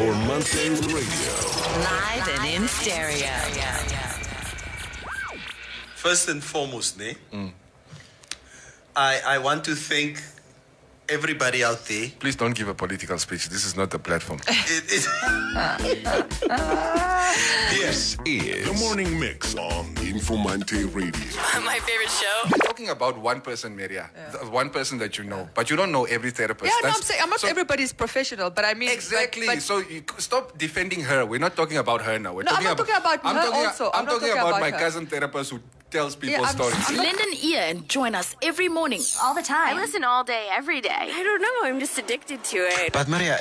Informanté Radio. Live and in stereo. First and foremost, I want to thank everybody out there. Please don't give a political speech. This is not the platform. This is the morning mix on Informanté Radio. My favorite show. We're talking about one person, Maria. The one person that you know. But you don't know every therapist. Yeah, no, I'm saying not everybody's professional, but I mean... Exactly. But so you stop defending her. We're not talking about her now. I'm not talking about her also. I'm talking about my her. cousin therapist who tells people stories. Lend an ear and join us every morning. All the time. I listen all day, every day. I don't know. I'm just addicted to it. But Maria,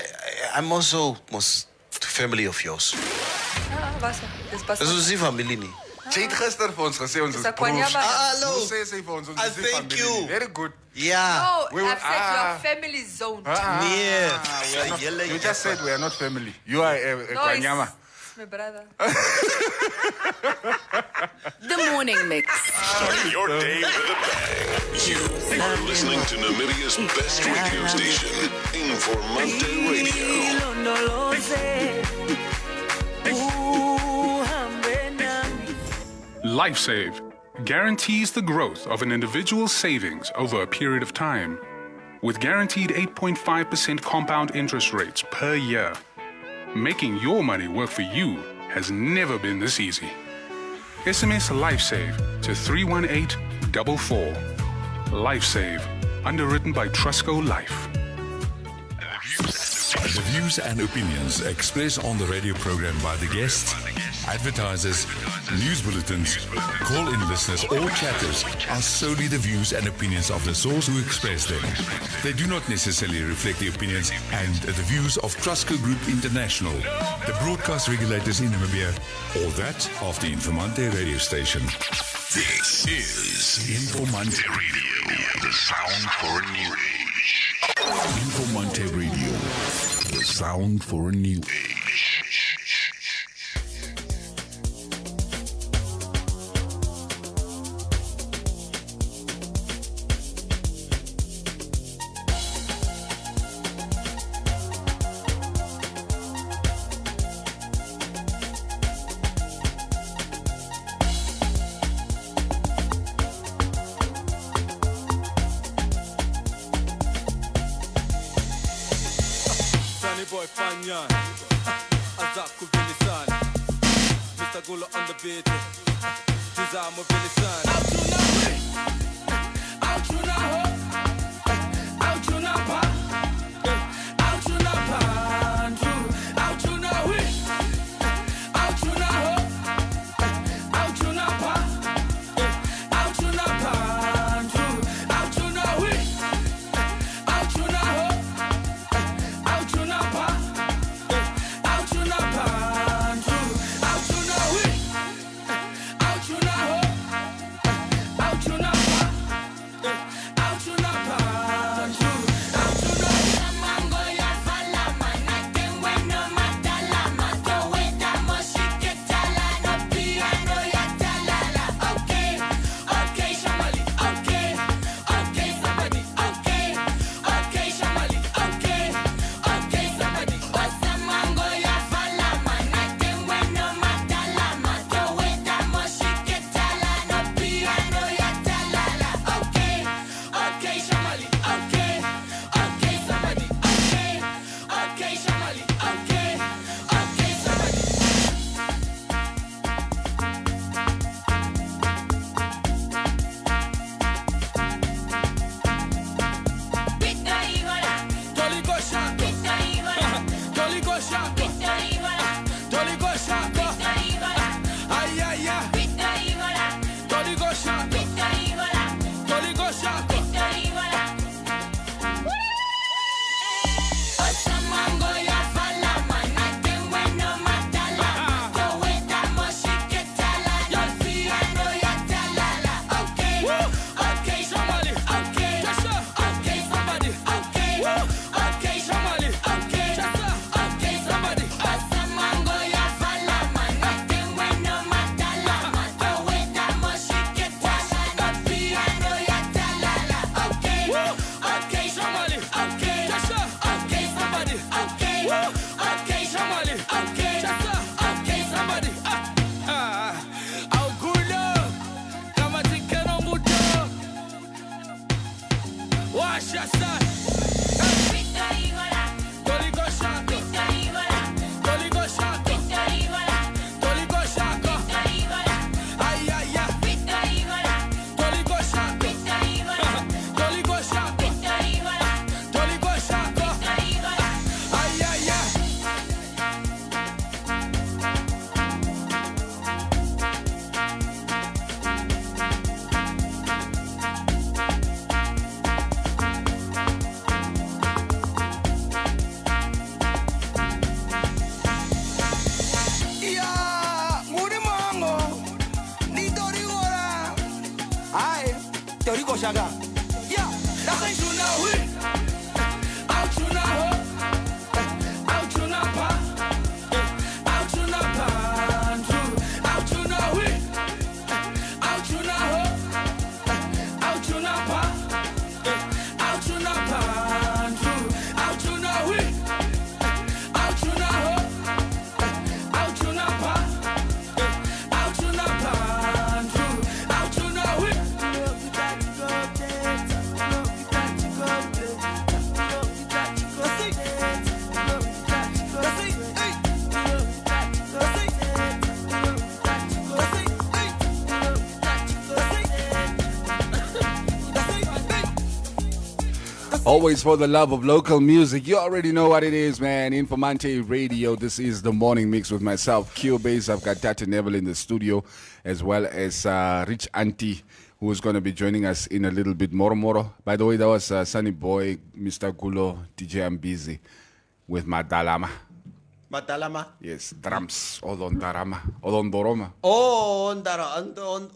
I'm also most family of yours. Dis is die familie nie. Sy het gister vir ons gesê ons is broers. Hallo. Hoe sê sy vir ons ons is die Thank familie? you. Very good. Ja. No, We will- I've said your family zone. Nee. You just said we are not family. You are a Kwanyama. It's my brother. The morning mix. Starting your day with a bang. You are listening to Namibia's best radio station, Informanté Radio. LifeSave guarantees the growth of an individual's savings over a period of time. With guaranteed 8.5% compound interest rates per year, making your money work for you has never been this easy. SMS LifeSave to 31844. LifeSave, underwritten by Trusco Life. The views and opinions expressed on the radio program by the guests, advertisers, news bulletins, call-in listeners or chatters are solely the views and opinions of the source who express them. They do not necessarily reflect the opinions and the views of Trusco Group International, the broadcast regulators in Namibia, or that of the Informanté radio station. This is Informanté Radio, the sound for a new age. Informanté Radio, the sound for a new age. Boy Fanyan, Azaku Bilisan, Mr. Gula on the beat, Tizama Bilisan. Out to now, out to now, out to now, out to now, out to now, out to now, out to now, out to now, out to Always for the love of local music. You already know what it is, man. Informanté Radio. This is the morning mix with myself, Q Base. I've got Tata Neville in the studio, as well as Rich Auntie, who is going to be joining us in a little bit. Moro. By the way, that was Sunny Boy, Mr. Gulo, DJ I'm Busy with Madalama. Madalama? Yes, drums. Odondarama. Odondoroma. Oh,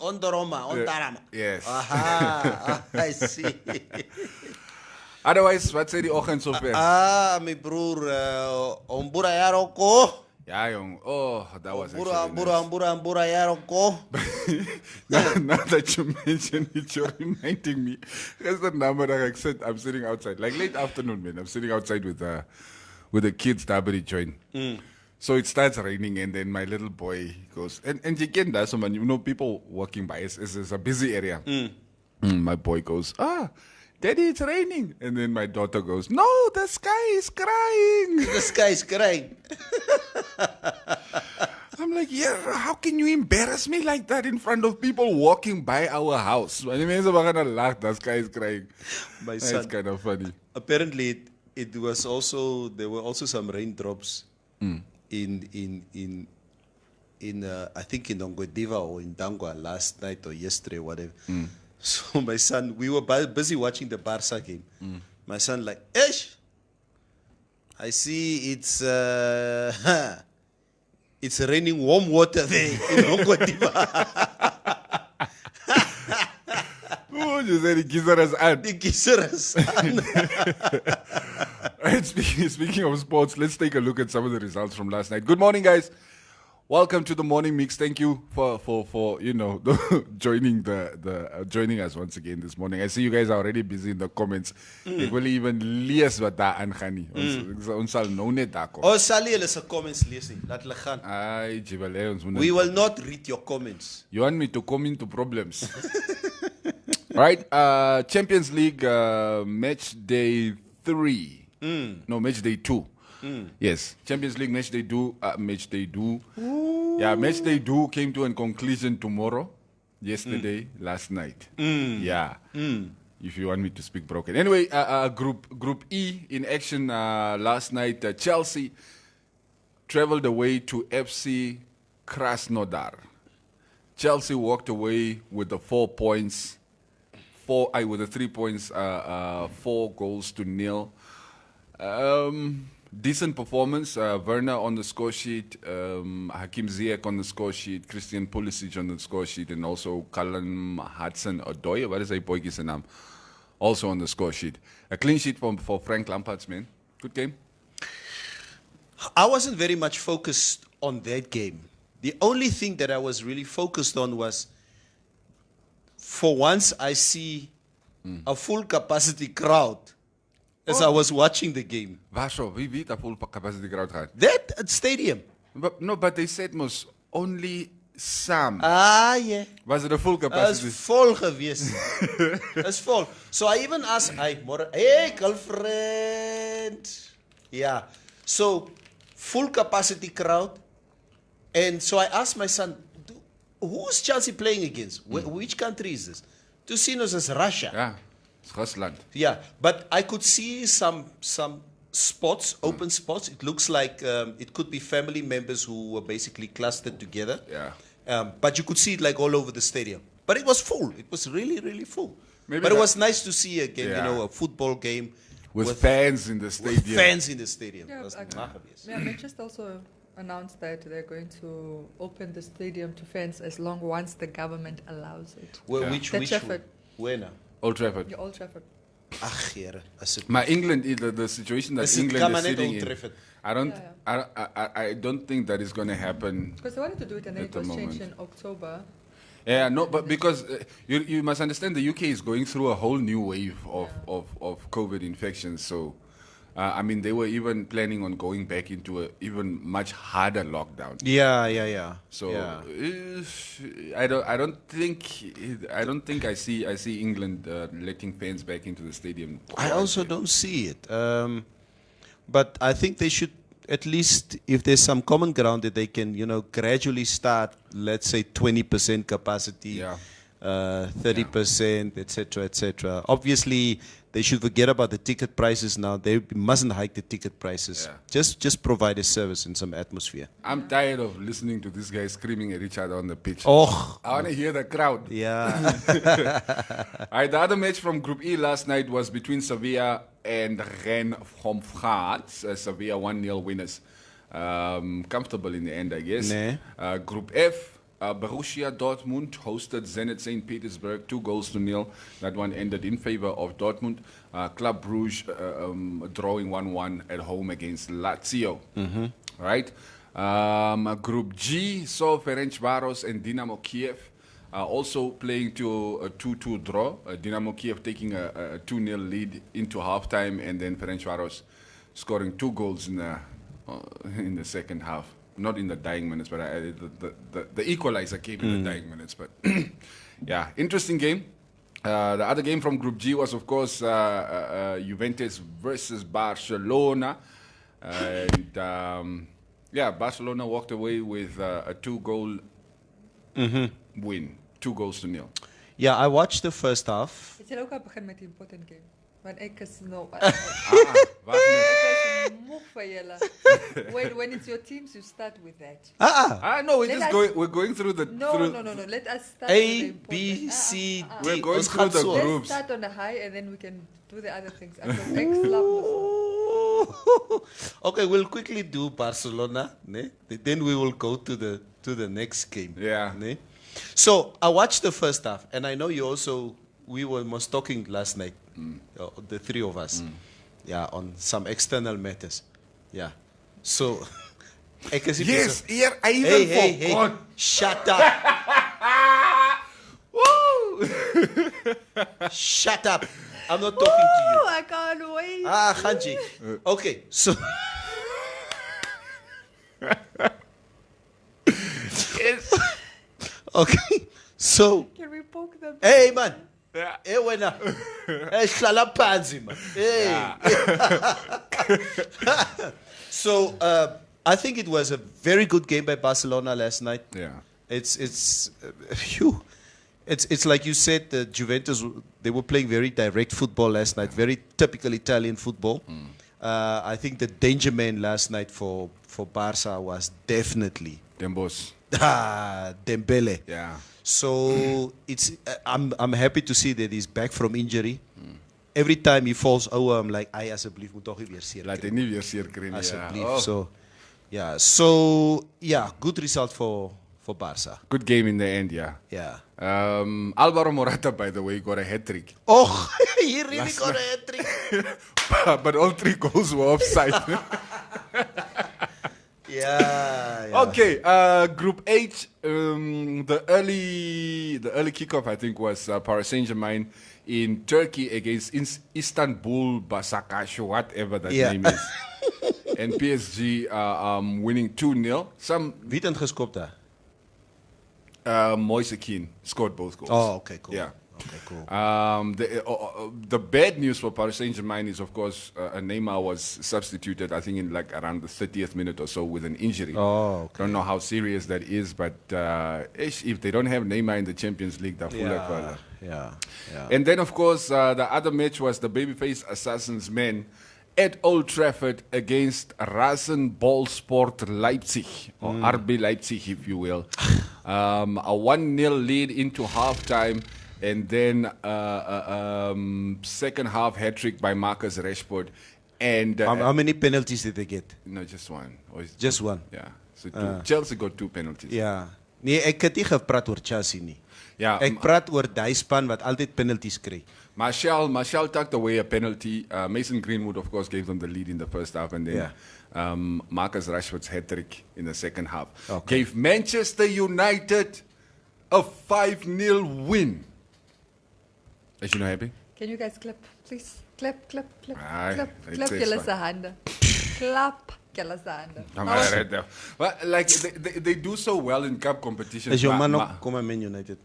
Ondoroma. Ondarama. Yes. Aha, I see. Otherwise, wat sê die oggend sover? My broer, ombura yaroko. Ja, jong. Oh, that was Ambura yaroko. Now that you mention it, you're reminding me. That's the number that I'm sitting outside. Like late afternoon, man. I'm sitting outside with the kids, Dabari join. So it starts raining, and then my little boy goes, and you can that's someone, you know, people walking by. It's a busy area. My boy goes, Daddy, it's raining. And then my daughter goes, no, the sky is crying. The sky is crying. I'm like, yeah, how can you embarrass me like that in front of people walking by our house? When the sky is crying. My son, it's kind of funny. Apparently, it was also, there were also some raindrops in I think in Ongwediva or in Dangwa last night or yesterday, whatever. So my son, we were busy watching the Barca game. My son like, Ish, I see it's raining warm water there in Ongwediva. Oh, you said the Gizaras and. The Gizaras Right, speaking of sports, let's take a look at some of the results from last night. Good morning, guys. Welcome to the morning mix. Thank you for you know joining joining us once again this morning. I see you guys are already busy in the comments. Ek wil even lees wat daar aangaan nie. Ons sal nou net daar kom. Ons sal julle se comments lees nie. Laat hulle gaan. Ai, jibale ons moet. We will not read your comments. You want me to come into problems? Right, Champions League match day 3. No, match day 2. Yes, Champions League match day 2. Yeah, match day 2 came to a conclusion tomorrow. Yesterday, last night. Yeah. If you want me to speak broken. Anyway, Group E in action last night. Chelsea traveled away to FC Krasnodar. Chelsea walked away with the 4 points. With the 3 points, 4 goals to nil. Decent performance. Werner on the score sheet, Hakim Ziyech on the score sheet, Christian Pulisic on the score sheet, and also Callum Hudson-Odoi, what is that boy's name? Also on the score sheet. A clean sheet for Frank Lampard's man. Good game. I wasn't very much focused on that game. The only thing that I was really focused on was, for once, I see a full capacity crowd as I was watching the game. Waarso, wie weet a full capacity crowd gehad? That stadium. But they said mos only some. Yeah. Was it a full capacity? It's vol geweest. It's full. So I even asked, hey, girlfriend. Yeah. So, full capacity crowd. And so I asked my son, who's Chelsea playing against? Which country is this? To see us as Russia. Yeah, it's Rusland. Yeah, but I could see some spots, open spots. It looks like it could be family members who were basically clustered together. Yeah. But you could see it like all over the stadium. But it was full. It was really, really full. Maybe but it was nice to see again, a football game. With fans in the stadium. With fans in the stadium. Yeah, it was marvelous. Yeah, they just also announced that they're going to open the stadium to fans as long once the government allows it. Which where now? Old Trafford. Yeah, Old Trafford. My England, the situation that England is sitting in, I don't think that is going to happen. Because they wanted to do it and then it was changed in October. Yeah, no, but because you must understand the UK is going through a whole new wave of COVID infections. So, I mean, they were even planning on going back into a even much harder lockdown. Yeah. So, I don't think I see England letting fans back into the stadium. I also don't see it. But I think they should, at least if there's some common ground that they can, gradually start, let's say 20% capacity, 30%, etc., etc. Obviously, they should forget about the ticket prices now. They mustn't hike the ticket prices. Just provide a service and some atmosphere. I'm tired of listening to this guy screaming at each other on the pitch. Oh, I want to hear the crowd. Yeah. All right, the other match from Group E last night was between Sevilla and Rennes from France. Sevilla 1-0 winners. Comfortable in the end, I guess. Group F. Borussia Dortmund hosted Zenit St. Petersburg 2-0. That one ended in favor of Dortmund. Club Brugge drawing 1-1 at home against Lazio. Right? Group G saw Ferencvaros and Dynamo Kiev also playing to a 2-2 draw. Dynamo Kiev taking a 2-0 lead into halftime, and then Ferencvaros scoring 2 goals in the second half. Not in the dying minutes, but the equalizer came in the dying minutes. But yeah, interesting game. The other game from Group G was, of course, Juventus versus Barcelona. And Barcelona walked away with a 2-goal win, 2-0. Yeah, I watched the first half. Het zal ook al beginnen met die important game. Want ik is no. When it's your teams, you start with that. No, we're going through the. No. Let us start A, B, C, D. We're going through the Let's groups. start on the high, and then we can do the other things. Okay, we'll quickly do Barcelona. Ne? Then we will go to the next game. Yeah. Ne? So I watched the first half, and I know you also. We were most talking last night, the three of us, on some external matters. Yeah. So, yes, here I even forgot. Hey, shut up. Shut up. I'm not talking to you. I can't wait. Khanji. Okay, so. Yes. Okay, so. Can we poke them? Hey, man. Hey, wena. Hey, hlala phansi, man. Hey. So, I think it was a very good game by Barcelona last night. Yeah. It's like you said, the Juventus, they were playing very direct football last night, very typical Italian football. I think the danger man last night for Barca was definitely Dembele. Yeah. So I'm happy to see that he's back from injury. Every time he falls over, I'm like, asseblief moet tog nie weer seer kry. Laat hy nie weer seer kry nie. Asseblief. So good result for Barca. Good game in the end, yeah. Yeah. Alvaro Morata, by the way, got a hat-trick. Oh, he really got a hat-trick. But all 3 goals were offside. Yeah. Okay, Group H, the early kickoff, I think, was Paris Saint-Germain in Turkey against Istanbul Basakasho, whatever that name is. And PSG winning 2-0. Wie het geskopt daar? Moise Kean scored both goals. Oh, okay, cool. Yeah. Okay, cool. The bad news for Paris Saint-Germain is, of course, Neymar was substituted, I think, in like around the 30th minute or so with an injury. Oh, okay. Don't know how serious that is, but if they don't have Neymar in the Champions League, they're full of Yeah. And then, of course, the other match was the Babyface Assassins men at Old Trafford against Rasenballsport Leipzig, or RB Leipzig, if you will. A 1-0 lead into halftime, and then second half hat-trick by Marcus Rashford. And how many penalties did they get? No, just one. Just one? Yeah. So Chelsea got 2 penalties. Yeah. Nee, ek het nie gepraat oor Chelsea nie. Ja, ek praat oor die span wat altyd penalties kry. Martial tucked away a penalty. Mason Greenwood, of course, gave them the lead in the first half, and then Marcus Rashford's hat-trick in the second half gave Manchester United a 5-0 win. Is you not happy? Can you guys clap, please? Clap. Aye, Clap julle se hande. Clap julle se hande. Well, like they do so well in cup competitions. Is your man ook kom Man United?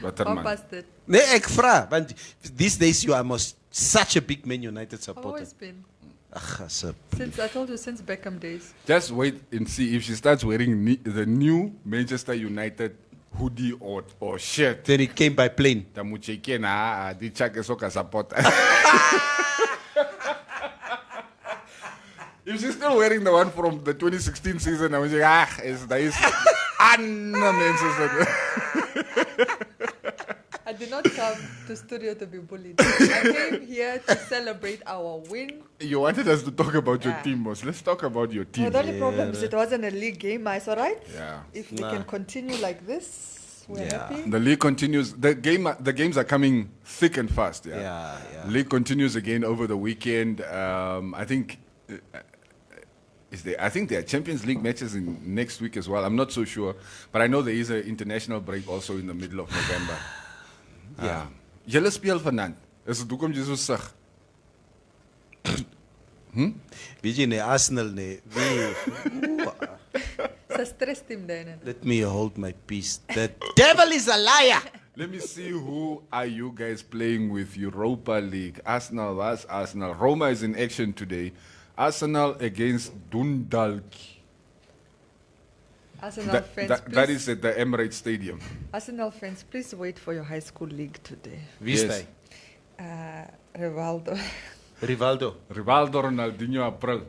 Wat was dit? Nee, ek vra, want these days you are such a big Man United supporter. Always been. Since I told you, since Beckham days. Just wait and see if she starts wearing the new Manchester United hoodie or shirt. Then it came by plane. Di chake soka support. If she's still wearing the one from the 2016 season, I was like, it's nice. I did not come to studio to be bullied. I came here to celebrate our win. You wanted us to talk about your team, boss. Let's talk about your team. Well, the only problem is it wasn't a league game, it's all right. Yeah. If they can continue like this, we're happy. The league continues. The games are coming thick and fast. Yeah. League continues again over the weekend. I think there are Champions League matches in next week as well. I'm not so sure, but I know there is an international break also in the middle of November. Ja. Julle speel vanaand. Is dit hoekom jy so sug? Weet jy nee, Arsenal nee. It's a stress team then. Let me hold my peace. The devil is a liar. Let me see who are you guys playing with Europa League. Arsenal, that's Arsenal. Roma is in action today. Arsenal against Dundalk. Arsenal fans, that is at the Emirates Stadium. Arsenal fans, please wait for your high school league today. Wie is hy? Rivaldo. Rivaldo. Rivaldo Ronaldinho April.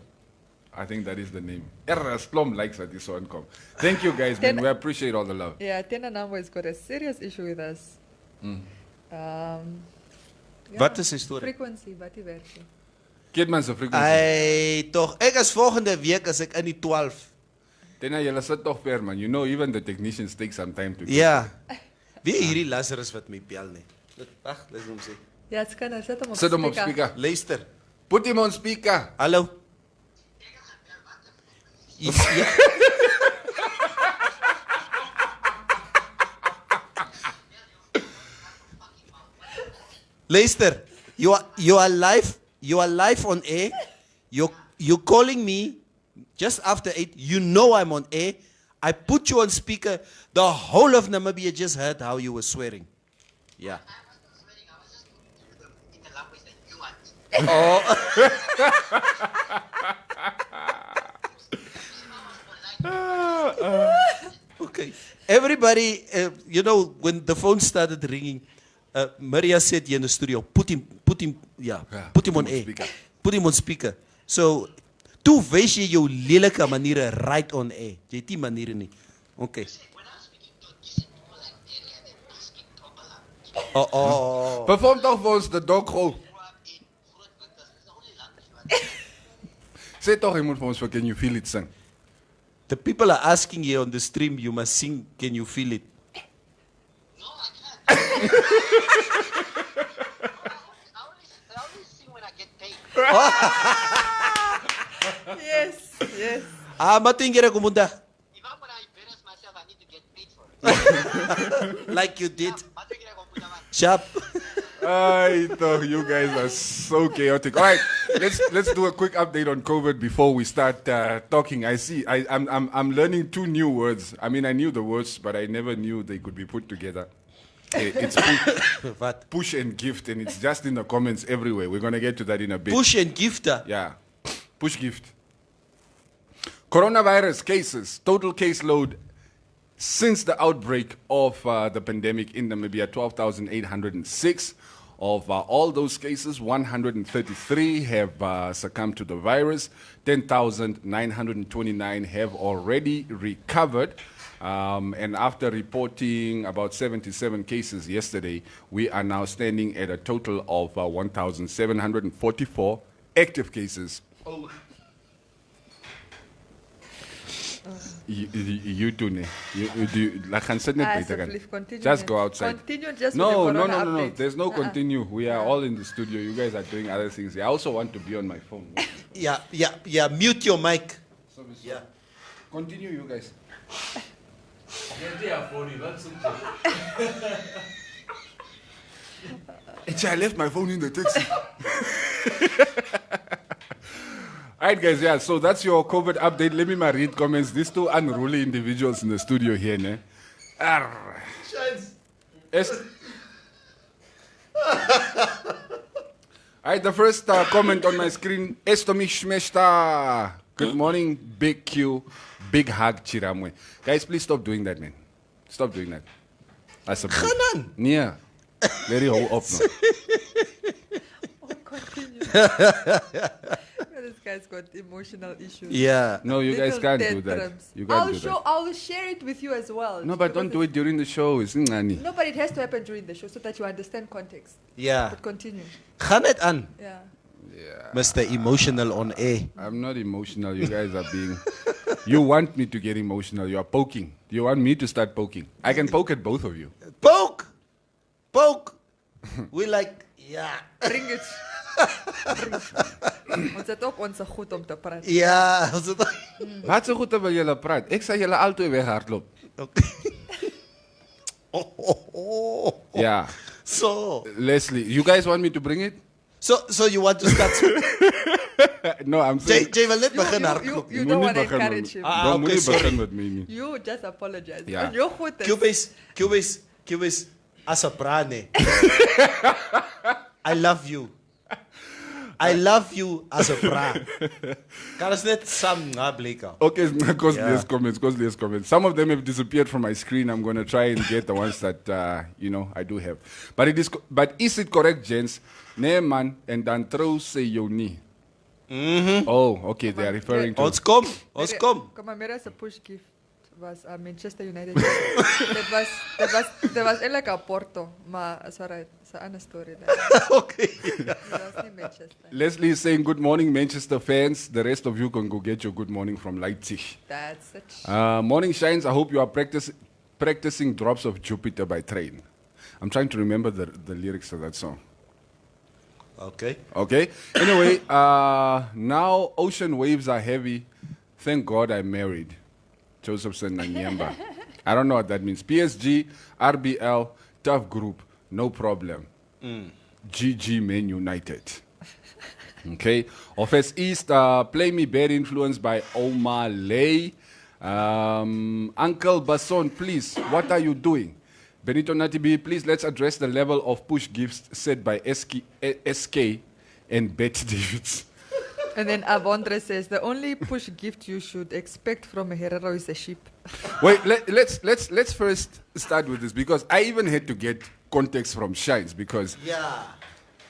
I think that is the name. Erasplom likes that this one come. Thank you guys, man. We appreciate all the love. Yeah, Tena Nambo has got a serious issue with us. Wat is die storie? Frequency, wat die werk. Keetman se frequency. Ai, tog. Ek is volgende week as ek in die 12. Tena julle sit tog ver man. You know even the technicians take some time to. Ja. Wie hierdie Lazarus wat my bel nie. Wag, laat hom sê. Ja, dit kan sit hom op. Sit hom op speaker. Luister. Put him on speaker. Hallo. Ja. Luister. You are live. You are live on air. You're calling me just after 8. You know I'm on air. I put you on speaker. The whole of Namibia just heard how you were swearing. Yeah. Oh. Okay. Everybody, you know, when the phone started ringing, Maria said in the studio, put him on air. Speaker. Put him on speaker. So, toe wys jy jou lelike maniere right on air. Jy het die maniere nie. Okay. Oh. Perform toch voor ons de doggo. Say toch, je moet voor ons voor Can You Feel It sing. The people are asking you on the stream, you must sing Can You Feel It. No, I can't. I only sing when I get paid. Yes. Matingere kumunda. If I'm gonna embarrass myself, I need to get paid for it. Like you did. Sharp. You guys are so chaotic. All right, let's do a quick update on COVID before we start talking. I'm learning 2 new words. I mean, I knew the words, but I never knew they could be put together. It's push and gift, and it's just in the comments everywhere. We're gonna get to that in a bit. Push and gifter. Yeah, push gift. Coronavirus cases, total caseload since the outbreak of the pandemic in Namibia, 12,806. Of all those cases, 133 have succumbed to the virus. 10,929 have already recovered. And after reporting about 77 cases yesterday, we are now standing at a total of 1,744 active cases. You too, ne? Just go outside. Continue just No. with the corona update. There's no continue. We are all in the studio. You guys are doing other things. I also want to be on my phone. Yeah. Mute your mic. Yeah. Continue, you guys. I left my phone in the taxi. All right, guys, yeah, so that's your COVID update. Let me read comments. These 2 unruly individuals in the studio here, ne? All right, the first comment on my screen, Estomi Shmeshta. Good morning, Big Q, Big Hug Chiramwe. Guys, please stop doing that, man. Stop doing that. I suppose. Yeah. Very up now. Continue. This guy's got emotional issues. Yeah. No, you guys Little can't do that. tantrums. You can't do that. I'll share it with you as well. No, but don't do it during the show. It's ngani. No, but it has to happen during the show so that you understand context. Yeah. But continue. Gaan het aan. Yeah. Mr. Emotional on air. I'm not emotional. You guys are being... You want me to get emotional. You are poking. You want me to start poking. I can poke at both of you. Poke! Poke! We like, yeah. Bring it. Ons het ook ons goed om te praten. Ja. Ons het Wat so goed terwyl julle praat. Ek sê julle albei weghardloop. Yeah. So. Leslie, you guys want me to bring it? So you want to start? No, I'm saying... Jy wil net begin hardloop. You don't want to encourage him. Don't okay, sorry. begin met my nie. You just apologize. Yeah. En jou goed is... Cubis, as a brane. I love you. I love you as a bra. Kan ons net sam ngablika. Okay, cause less comments. Some of them have disappeared from my screen. I'm going to try and get the ones that, I do have. But is it correct, gents? Nee, man, en dan trouw se jou nie. Oh, okay, they are referring to... Ons kom. Kom maar, Mira's push gift was Manchester United. Dat was eigenlijk a Porto, maar it's alright. It's an other story. Okay. Dat was niet Manchester. Leslie is saying, good morning, Manchester fans. The rest of you can go get your good morning from Leipzig. That's it. Morning shines. I hope you are practicing Drops of Jupiter by Train. I'm trying to remember the lyrics to that song. Okay. Anyway, now ocean waves are heavy. Thank God I'm married. Josephson Nanyamba. I don't know what that means. PSG, RBL, tough group, no problem. GG Man United. Okay. Office East, Play Me Bad Influence by Omar Lay. Uncle Basson, please, what are you doing? Benito Natibi, please let's address the level of push gifts set by SK and Betty Davids. And then Avondre says, the only push gift you should expect from a Herero is a sheep. Wait, let's first start with this because I even had to get context from Shines because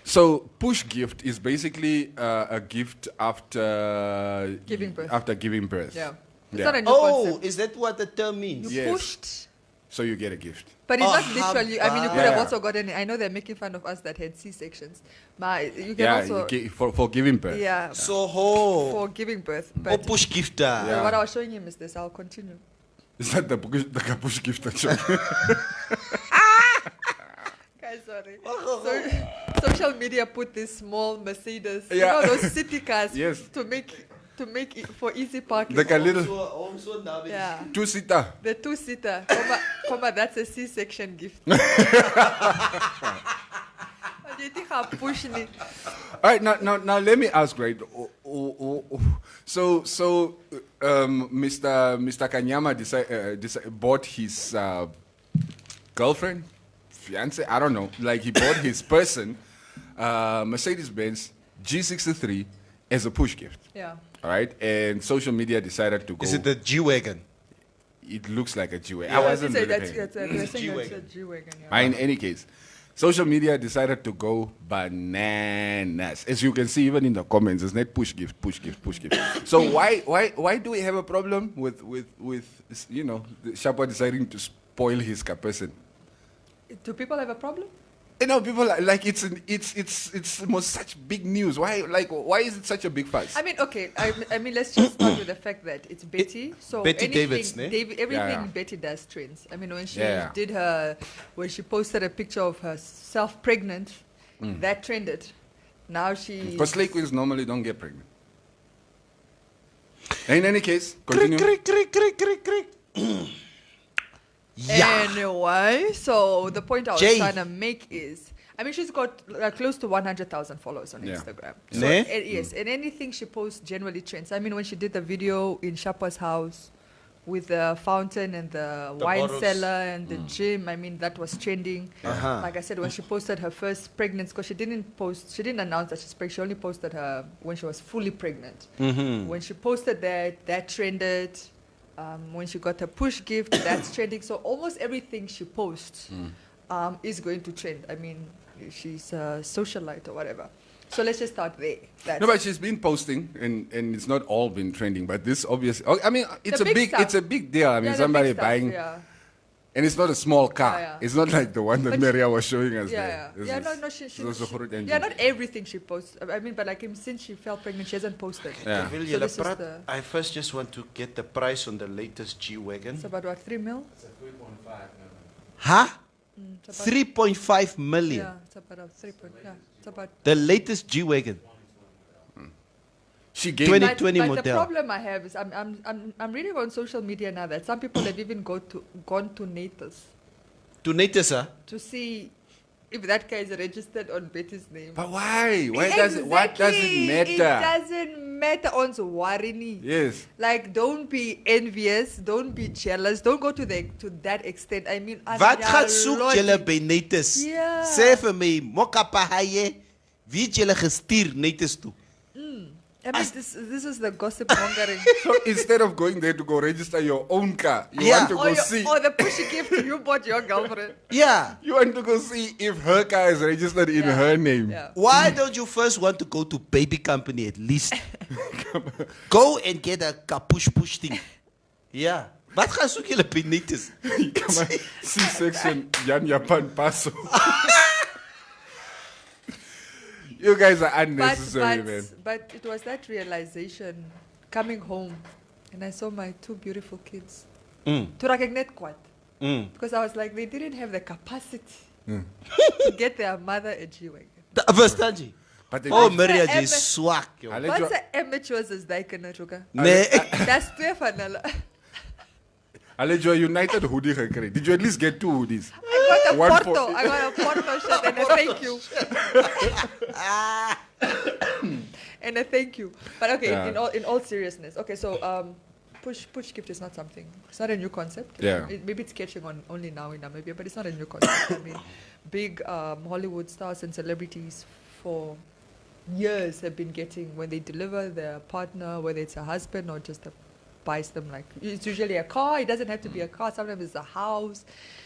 so push gift is basically a gift after giving birth. Yeah. It's not a new concept. Is that what the term means? You pushed. So you get a gift. But it's not literally. I mean, you could have also gotten. I know they're making fun of us that had C-sections. But you can also for giving birth. Yeah. So for giving birth. But push gift. What I was showing him is this. I'll continue. Is that the push gift? Guys, sorry. Social media put this small Mercedes. You know those city cars. Yes. To make it for easy parking. Like a little two-seater. The two-seater. Comma, that's a C-section gift. All right, now let me ask, right? So, Mr. Kanyama bought his girlfriend, fiance, I don't know. Like he bought his person, Mercedes-Benz G63 as a push gift. Yeah. All right, and social media decided to go. Is it the G-Wagon? It looks like a G-Wagon. Yeah, I wasn't really paying. It's a G-Wagon. Yeah. In any case, social media decided to go bananas. As you can see, even in the comments, it's not push gift. So why do we have a problem with Shapa deciding to spoil his person? Do people have a problem? People like it's such big news. Why is it such a big fuss? I mean, okay. I mean, let's just start with the fact that it's Betty. So Betty Davids, everything Betty does trends. I mean, when she when she posted a picture of herself pregnant, that trended. Now because slay queens normally don't get pregnant. In any case, continue. Anyway, so the point I was trying to make is, I mean, she's got close to 100,000 followers on Instagram. So, yes, and anything she posts generally trends. I mean, when she did the video in Shapa's house with the fountain and the wine bottles. cellar and the gym. I mean, that was trending. Like I said, when she posted her first pregnancy, because she didn't announce that she's pregnant. She only posted her when she was fully pregnant. When she posted that trended. When she got her push gift, that's trending. So almost everything she posts is going to trend. I mean, she's a socialite or whatever. So let's just start there. No, but she's been posting, and it's not all been trending. But this obviously, I mean, it's a big deal. I mean, somebody buying, and it's not a small car. It's not like the one that Maria was showing us there. Not everything she posts. I mean, but like since she fell pregnant, she hasn't posted. I first just want to get the price on the latest G-Wagon. It's about what, 3 mil? It's a 3.5 million. Huh? 3.5 million. Yeah, it's about 3. Yeah, it's about the latest G-Wagon. She gave 2020 but model. the problem I have is I'm reading on social media now that some people have even gone to Natus. To Natus, huh? To see if that car is registered on Betty's name. But why? What does it matter? It doesn't matter on Warini. Yes. Like, don't be envious, don't be jealous, don't go to that extent. I mean, Wat gaat soek julle by Natus? Yeah. Sê vir my, mokapa haye, wie het julle gestuur Natus toe? I mean, this is the gossip mongering. So instead of going there to go register your own car, you want to go see. Or the pushy gift you bought your girlfriend. Yeah. You want to go see if her car is registered in her name. Yeah. Why don't you first want to go to baby company at least? Go and get a push thing. Yeah. Wat gaan soek julle by Natus? Come on, C-section, Jan Japan Paso. You guys are unnecessary, man. But it was that realization coming home, and I saw my 2 beautiful kids. To recognize quite. Because I was like, they didn't have the capacity to get their mother a G-Wagon. Verstaan jy? Maria jy is swak, joh. Wat se amateurs is daai kindertjoka? Nee. That's 2 van hulle. Alejo, United hoodie gekry. Did you at least get 2 hoodies? I got a Porto shirt and a thank you. And a thank you. But okay, in all seriousness. Okay, so push gift is not something. It's not a new concept. Yeah. Maybe it's catching on only now in Namibia, but it's not a new concept. I mean, big Hollywood stars and celebrities for years have been getting, when they deliver their partner, whether it's a husband or just buys them, like, it's usually a car. It doesn't have to be a car. Sometimes it's a house.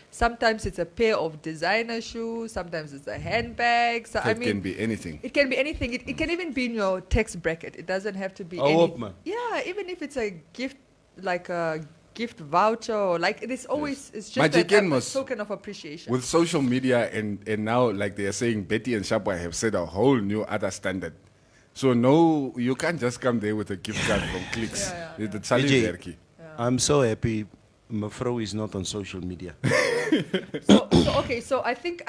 Sometimes it's a pair of designer shoes. Sometimes it's a handbag. So, it can be anything. It can be anything. It can even be in your tax bracket. It doesn't have to be yeah, even if it's a gift, like a gift voucher, or like it's always it's just a token of appreciation. With social media and now, like they are saying, Betty and Shapwa have set a whole new other standard. So no, you can't just come there with a gift card from Clicks. I'm so happy Mafro is not on social media. So I think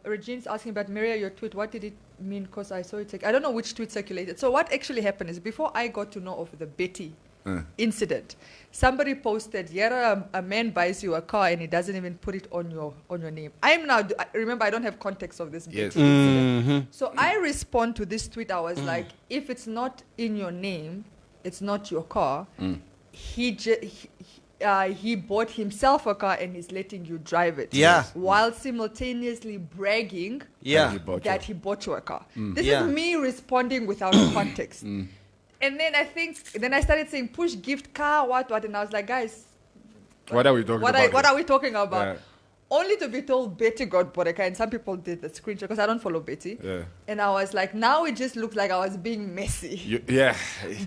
Regine's asking about Maria, your tweet. What did it mean? Because I saw it. I don't know which tweet circulated. So what actually happened is, before I got to know of the Betty incident, somebody posted, a man buys you a car and he doesn't even put it on your name. Remember, I don't have context of this. Yes. So I respond to this tweet. I was like, if it's not in your name, it's not your car. He bought himself a car and he's letting you drive it. Yeah. While simultaneously bragging that he bought you a car. This is me responding without context. And then I started saying, push, gift, car, what, and I was like, guys, what are we talking about? What are we talking about? Yeah. Only to be told Betty got Boreka, and some people did the screenshot because I don't follow Betty. Yeah. And I was like, now it just looks like I was being messy.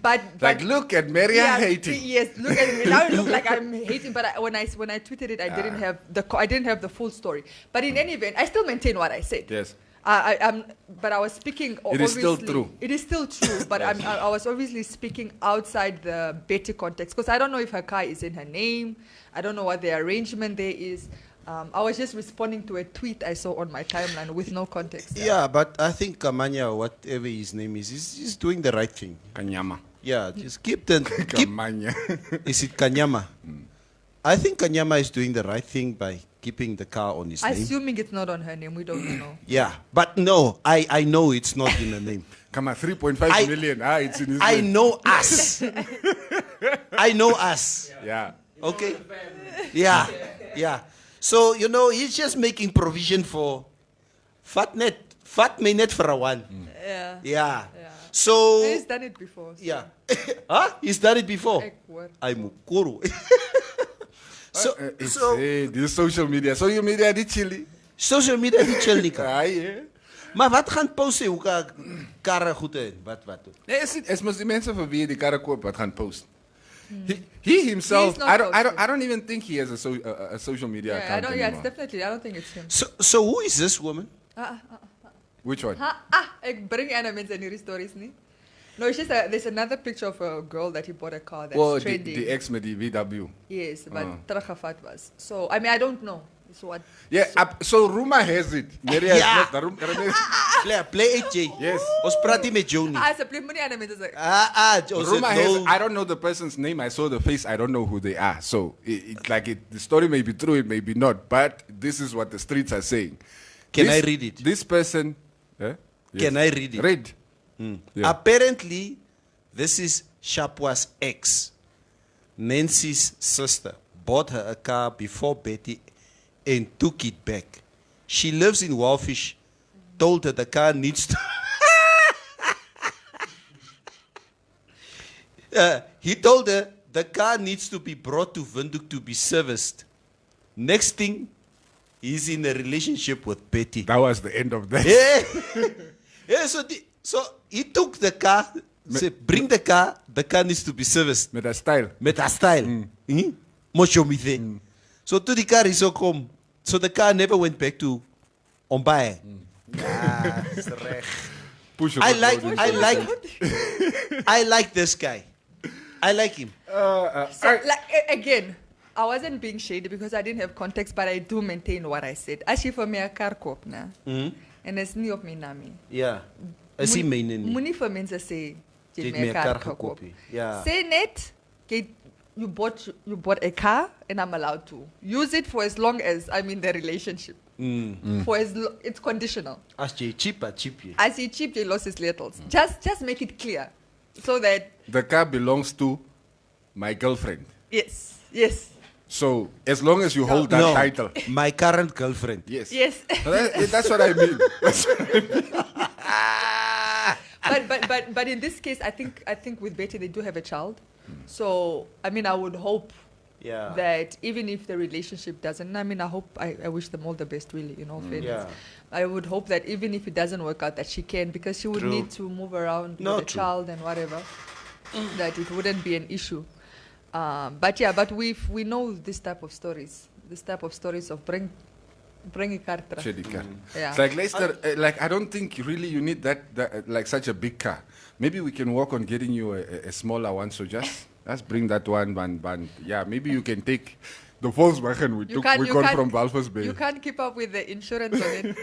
But look at Maria hating. Yes, look at me. Now it looks like I'm hating. But when I tweeted it, I didn't have the full story. But in any event, I still maintain what I said. Yes. But I was speaking. It is still true. It is still true. But I was obviously speaking outside the Betty context because I don't know if her car is in her name. I don't know what the arrangement there is. I was just responding to a tweet I saw on my timeline with no context. Yeah, but I think Kamanya, whatever his name is doing the right thing. Kanyama. Yeah, just keep the... Kamanya. Is it Kanyama? I think Kanyama is doing the right thing by keeping the car on his name. Assuming it's not on her name, we don't know. Yeah, but no, I know it's not in her name. Come on, 3.5 million. It's in his name. I know us. I know us. Yeah. Okay? Yeah. So, he's just making provision for fat may net for a one. Yeah. So... He's done it before. So. Yeah. Huh? He's done it before? I'm Mukuru. So this social media die chilly. Social media die chilly. Ja. Maar wat gaan posten hoe karre goed in? Wat? Nee, es moet die mensen van wie die karre koop wat gaan posten. He himself, I don't even think he has a social media account anymore. It's definitely, I don't think it's him. So who is this woman? Which one? Ik bring aan mensen in die stories niet. No, it's just there's another picture of a girl that he bought a car that's trending. The ex met die VW. Yes, but teruggevat was. So, I mean, I don't know. So what? Yeah, so rumor has it. Play it, Jay. Yes. Ons praat nie met jou nie. Rumor has it. I don't know the person's name. I saw the face. I don't know who they are. So, the story may be true, it may be not. But this is what the streets are saying. Can I read it? This person... Yes. Can I read it? Read. Yeah. Apparently, this is Shapwa's ex. Nancy's sister bought her a car before Betty and took it back. She lives in Walfish. Told her the car needs to... he told her the car needs to be brought to Windhoek to be serviced. Next thing, he's in a relationship with Betty. That was the end of that. Yeah, so he took the car, said, bring the car needs to be serviced. Met haar style. So to the car is so come. So the car never went back to Ombaye. I like this guy. I like him. Again, I wasn't being shady because I didn't have context, but I do maintain what I said. As je voor mij een car koopt, en het is niet op mijn naam. Ja, is hij mijn niet. Moet niet voor mensen zeggen, je hebt mij een car gekocht. Ja. Say net, you bought a car and I'm allowed to use it for as long as I'm in the relationship. It's conditional. As je cheap. As je cheap, je lost his littles. Just make it clear, so that the car belongs to my girlfriend. Yes. So as long as you hold that title, my current girlfriend. Yes. That's what I mean. But in this case, I think with Betty they do have a child. So I mean, I would hope that even if the relationship doesn't, I wish them all the best, really, in all fairness. Yeah. I would hope that even if it doesn't work out, that she can, because she would need to move around with the child and whatever, that it wouldn't be an issue. But we know this type of stories of bring a car. Yeah. It's like Leicester, I don't think really you need that like such a big car. Maybe we can work on getting you a smaller one. So just bring that one. Yeah, maybe you can take the Volkswagen we got from Walvis Bay. You can't keep up with the insurance on it.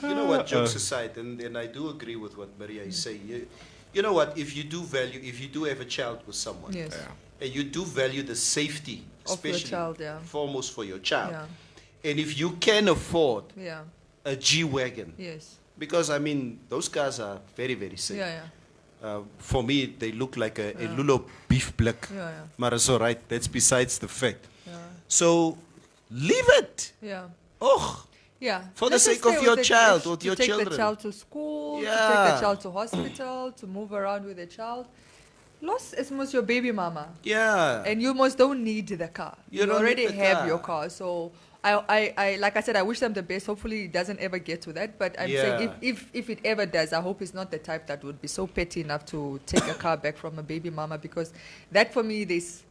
You know what, jokes aside, and I do agree with what Maria is saying. You know what, if you do have a child with someone, yes. And you do value the safety, especially of your child, foremost for your child. And if you can afford a G-Wagon, yes, because I mean, those cars are very, very safe. For me, they look like a Lulo beef black. But it's all right. That's besides the fact. So, leave it. For the sake of your child or your children. To take the child to school, to take the child to hospital, to move around with the child. Loss is most your baby mama. Yeah. And you most don't need the car. You already have your car. So I like I said, I wish them the best. Hopefully it doesn't ever get to that. But I'm saying if it ever does, I hope it's not the type that would be so petty enough to take a car back from a baby mama, because that for me there's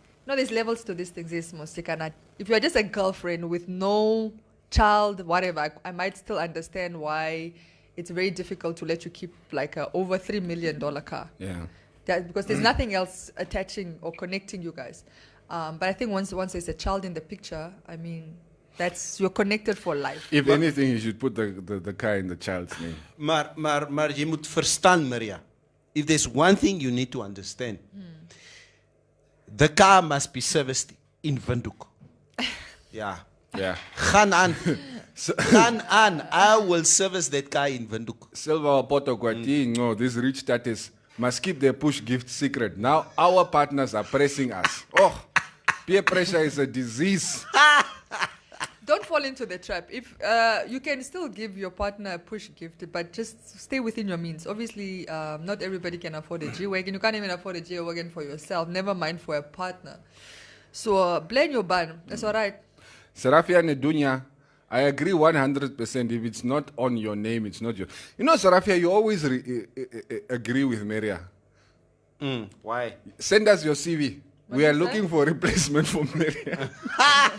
levels to these things. If you're just a girlfriend with no child, whatever, I might still understand why it's very difficult to let you keep like a over $3 million car. Yeah. Because there's nothing else attaching or connecting you guys. But I think once there's a child in the picture, I mean, you're connected for life. If anything, you should put the car in the child's name. Maar je moet verstaan, Maria. If there's one thing you need to understand, the car must be serviced in Windhoek. Yeah. Gaan aan. I will service that car in Windhoek. Silva Poto Kwati, no, this rich status. must keep their push gift secret. Now our partners are pressing us. Oh, peer pressure is a disease. Don't fall into the trap. If you can still give your partner a push gift, but just stay within your means. Obviously, not everybody can afford a G-Wagon. You can't even afford a G-Wagon for yourself, never mind for a partner. So blame your ban. That's all right. Sarafia Nedunya, I agree 100%. If it's not on your name, it's not your... You know, Sarafia, you always agree with Maria. Why? Send us your CV. We are looking for a replacement for Maria.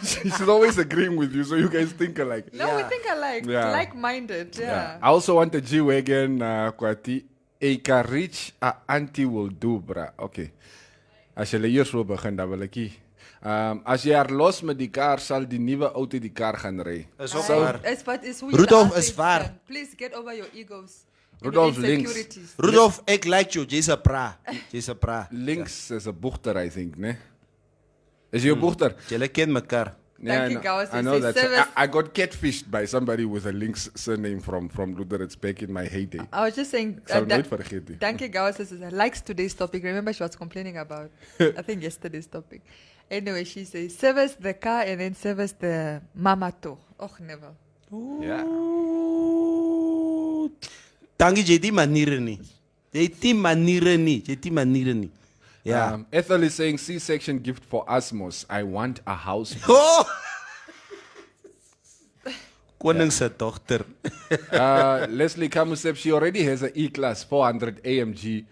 She's always agreeing with you, so you guys think alike. No, we think alike. Yeah. Like-minded, yeah. I also want a G-Wagon, Kwati. Eka rich, auntie will do, bra. Okay. As je hier so begin, dan wil ek nie. As jy haar los met die kar, sal die nuwe auto die kar gaan ry. Is ook waar. Rudolf is waar. Please get over your egos. Rudolf links. Rudolf, ek like you. Jy's 'n pra. Jy's 'n pra. Links is 'n boegter, I think, né? Is jy 'n boegter? Julle ken mekaar. Yeah, I know that. I got catfished by somebody with a Links surname from Luther. It's back in my heyday. I was just saying, Danke Gauss likes today's topic. Remember, she was complaining about, I think, yesterday's topic. Anyway, she says, service the car and then service the mama too. Oh, never. Yeah. Dankie, jy die maniere nie. Jy die maniere nie. Yeah. Ethel is saying C-section gift for Asmos. I want a house. Oh! Koning se dogter. Leslie Kamusep, she already has an E-Class 400 AMG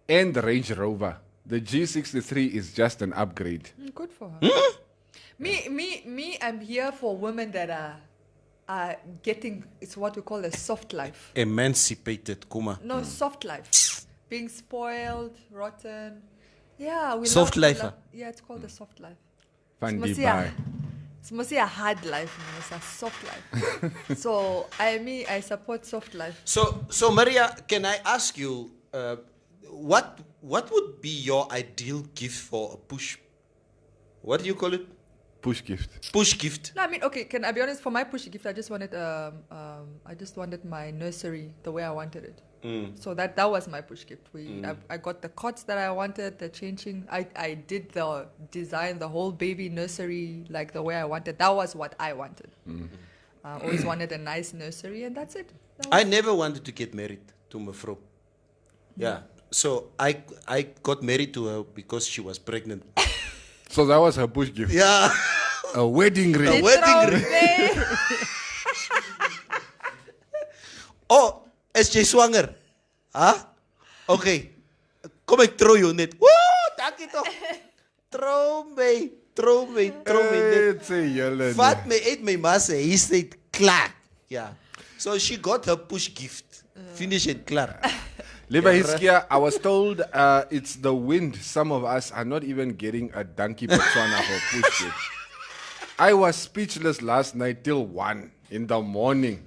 and Range Rover. The G63 is just an upgrade. Good for her. Me, I'm here for women that are getting, it's what we call a soft life. Emancipated, Kuma. No, soft life. Being spoiled, rotten. Yeah, we soft life. Yeah, it's called a soft life. It's mostly a hard life, it's a soft life. So I support soft life. So Maria, can I ask you, what would be your ideal gift for a push? What do you call it? Push gift. Push gift. No, I mean, okay. Can I be honest? For my push gift, I just wanted my nursery the way I wanted it. So that was my push gift. I got the cots that I wanted, the changing. I did the design, the whole baby nursery like the way I wanted. That was what I wanted. I always wanted a nice nursery, and that's it. I never wanted to get married to Mefro. Yeah. So I got married to her because she was pregnant. So that was her push gift. Yeah. A wedding ring. A wedding ring. Oh, is jy swanger? Huh? Okay. Kom ek trou jou net. Woe, dankie tog. Trou my net. Vat my uit my ma se huis uit klaar. Yeah. So she got her push gift. Finish it klaar. Liba Hiskia, I was told it's the wind. Some of us are not even getting a donkey Botswana for push gift. I was speechless last night till 1 in the morning.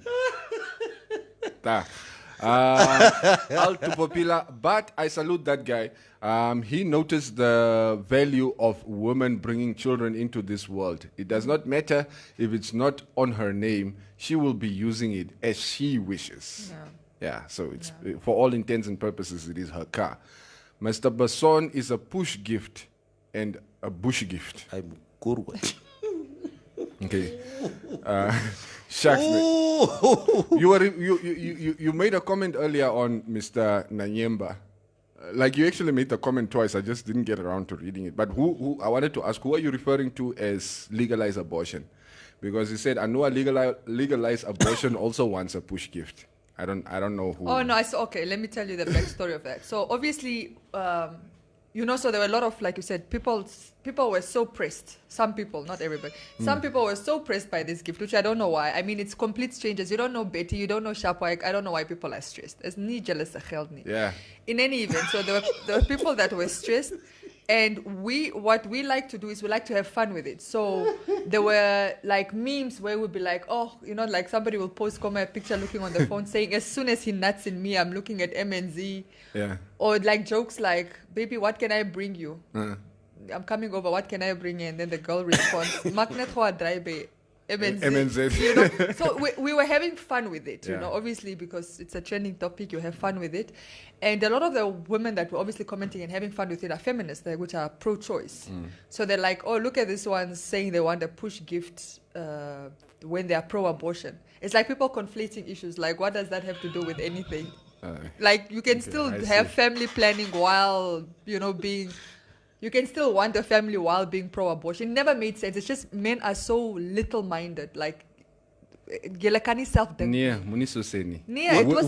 All too popular, but I salute that guy. He noticed the value of women bringing children into this world. It does not matter if it's not on her name. She will be using it as she wishes. Yeah, so it's for all intents and purposes, it is her car. Mr. Basson is a push gift and a bush gift. I'm good. Okay. Shucks, you made a comment earlier on Mr. Nanyemba. Like you actually made the comment twice. I just didn't get around to reading it. But who I wanted to ask, who are you referring to as legalize abortion? Because he said, I know a legalized abortion also wants a push gift. I don't know who. Oh no, okay. Let me tell you the backstory of that. So obviously, so there were a lot of, like you said, people were so pressed. Some people, not everybody. Some people were so pressed by this gift, which I don't know why. I mean, it's complete strangers. You don't know Betty, you don't know Shapwaik. I don't know why people are stressed. It's nie jealous. Yeah. In any event, so there were people that were stressed. And what we like to do is we like to have fun with it. So there were like memes where we'd be like, like somebody will post a picture looking on the phone saying, as soon as he nuts in me, I'm looking at MNZ. Yeah. Or like jokes like, baby, what can I bring you? I'm coming over, what can I bring you? And then the girl responds, Magnet ho a dry bay. MNZ. You know, so we were having fun with it, you Yeah. know, obviously because it's a trending topic, you have fun with it. And a lot of the women that were obviously commenting and having fun with it are feminists, which are pro-choice. So they're like, oh, look at this one saying they want a push gift when they are pro-abortion. It's like people conflating issues. Like, what does that have to do with anything? Like, you can still have family planning while, you know, you can still want a family while being pro-abortion. It never made sense. It's just men are so little-minded. Like, Gelakani self-ding. It was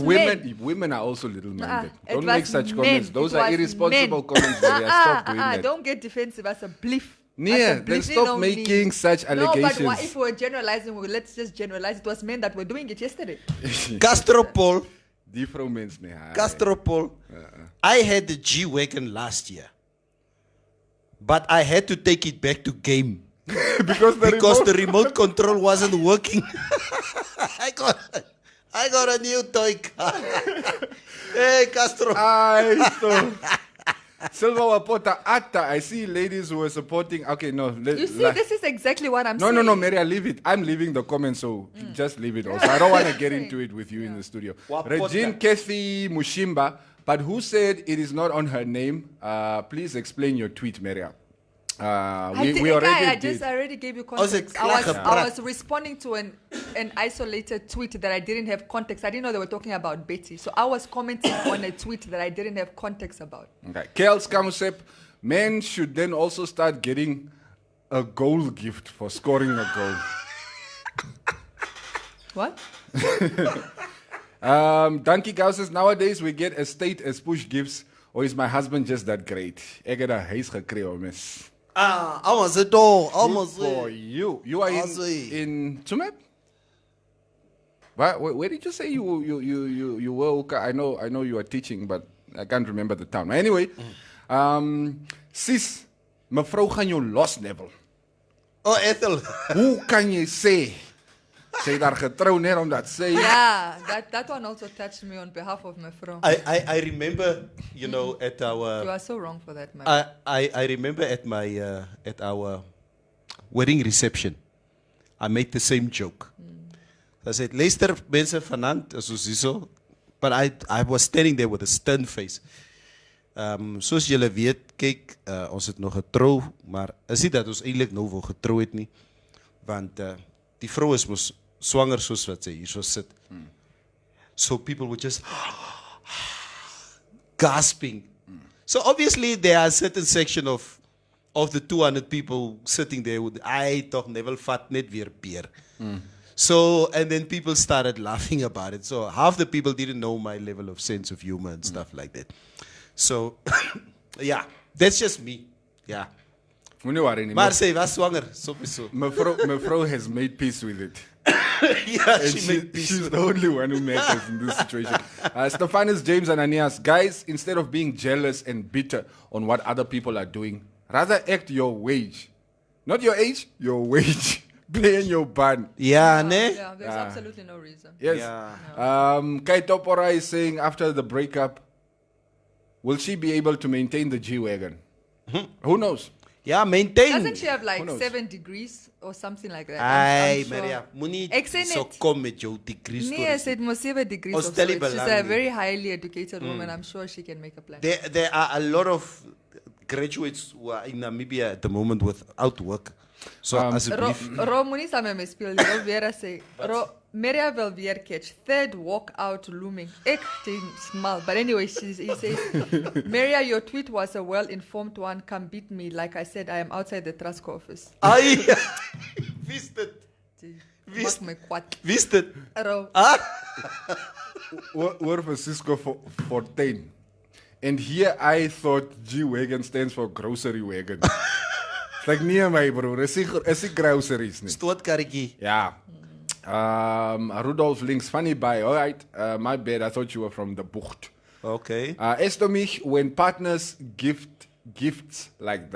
women are also little-minded. It Don't was make such men. comments. Those It are was irresponsible men. comments. Maria. Stop doing that. Don't get defensive as a belief. Then stop making such allegations. No, but if we're generalizing, let's just generalize. It was men that were doing it yesterday. Castropol. Die vrou mens nie. Castropol. I had the G-Wagon last year. But I had to take it back to game. because the remote control wasn't working. I got a new toy car. Hey, Castro. Silva Wapota Atta. I see ladies who are supporting. Okay, no. You see, this is exactly what I'm saying. No, Maria, leave it. I'm leaving the comments, so just leave it also. I don't want to get into it with you in the studio. Regine Kethi Mushimba, but who said it is not on her name? Please explain your tweet, Maria. I already gave you context. I was responding to an isolated tweet that I didn't have context. I didn't know they were talking about Betty. So I was commenting on a tweet that I didn't have context about. Okay. Kels Kamusep, men should then also start getting a goal gift for scoring a goal. What? Donkey Cow says, nowadays we get a state as push gifts, or is my husband just that great? Ek het 'n huis gekry, miss. Almost it all. Almost for you. You are in Tsumeb? Where did you say you were? I know you are teaching, but I can't remember the town. Anyway, sis, mevrou gaan jou los, Neville. Oh, Ethel. Hoe kan jy sê? Sy daar getrou net omdat sy... Yeah, that one also touched me on behalf of my friend. I remember, you know, at our... You are so wrong for that, man. I remember at our wedding reception, I made the same joke. I said, luister mense vanaand, soos hierso, but I was standing there with a stern face. Soos julle weet, kyk, ons het nog getrou, maar is nie dat ons eintlik nou wil getrou het nie, want die vrou is mos swanger soos wat sy hierso sit. So people were just gasping. So obviously there are a certain section of the 200 people sitting there with, I toch never vat net weer beer. So, and then people started laughing about it. So half the people didn't know my level of sense of humor and stuff like that. So, yeah, that's just me. Yeah. Maar sy was swanger, sowieso. Mevrou has made peace with it. Yeah, she's the only one who matters in this situation. Stephanus James Ananias, guys, instead of being jealous and bitter on what other people are doing, rather act your wage. Not your age, your wage. Play in your band. Yeah, ne? Yeah, there's absolutely no reason. Yes. Yeah. Kai Topora is saying after the breakup, will she be able to maintain the G-Wagon? Who knows? Yeah, maintain. Doesn't she have like 7 degrees or something like that? Ay, Maria, moenie so kom met jou degrees. Nee, sy het mos 7 degrees of so. She's a very highly educated woman. I'm sure she can make a plan. There are a lot of graduates who are in Namibia at the moment without work. So as a brief. Moenie saam met speel. Vera sê, Maria wil weer catch. Third walkout looming. Ek smile. But anyway, he says, Maria, your tweet was a well-informed one. Come beat me. Like I said, I am outside the Trasco office. Ai, wist het. Wist het. Oor vir Cisco 14. And here I thought G-Wagon stands for grocery wagon. It's like near my bro. Is it groceries? Stootkarretjie. Yeah. Rudolf Links, funny buy. All right. My bad. I thought you were from the Bucht. Okay. Estomich, when partners gifts like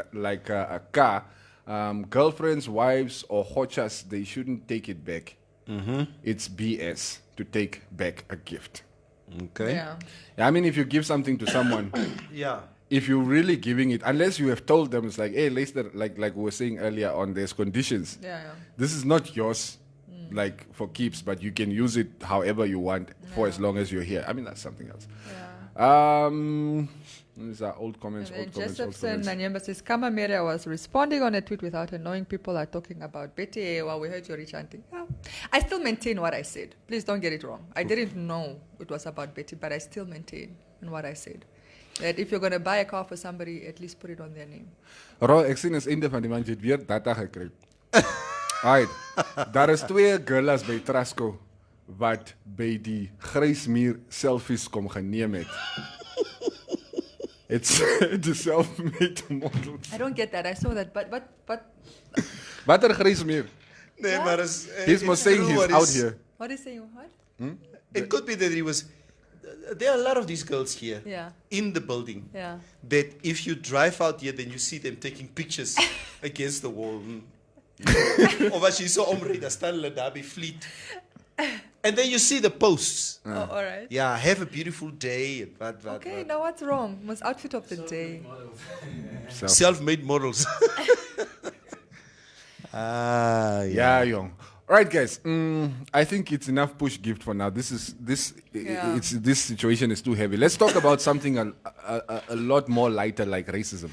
a car, girlfriends, wives, or hochas, they shouldn't take it back. It's BS to take back a gift. Okay. Yeah. I mean, if you give something to someone, yeah, if you're really giving it, unless you have told them, it's like, hey, Leicester, like we were saying earlier on, there's conditions. Yeah. This is not yours, like for keeps, but you can use it however you want for as long as you're here. I mean, that's something else. These are old comments. And then Josephson Nanyemba says, Kama Meria was responding on a tweet without knowing people are talking about Betty while we heard you chanting. Yeah. I still maintain what I said. Please don't get it wrong. I didn't know it was about Betty, but I still maintain what I said. That if you're going to buy a car for somebody, at least put it on their name. Ro, ek sien is einde van die man het weer data gekry. Right. Daar is 2 girls by Trasco wat by die Grysmuur selfies kom geneem het. It's the self-made model. I don't get that. I saw that, but Wat Grysmuur? Nee, maar he's more saying he's out here. What is saying? What? It could be that he was. There are a lot of these girls here in the building. Yeah. That if you drive out here, then you see them taking pictures against the wall. Of as je zo omrijdt, dan staan hulle daar bij Fleet. And then you see the posts. Oh, all right. Yeah, have a beautiful day. Okay, now what's wrong? What's outfit of the day? Self-made models. Yeah, young. All right, guys. I think it's enough push gift for now. This situation is too heavy. Let's talk about something a lot more lighter, like racism.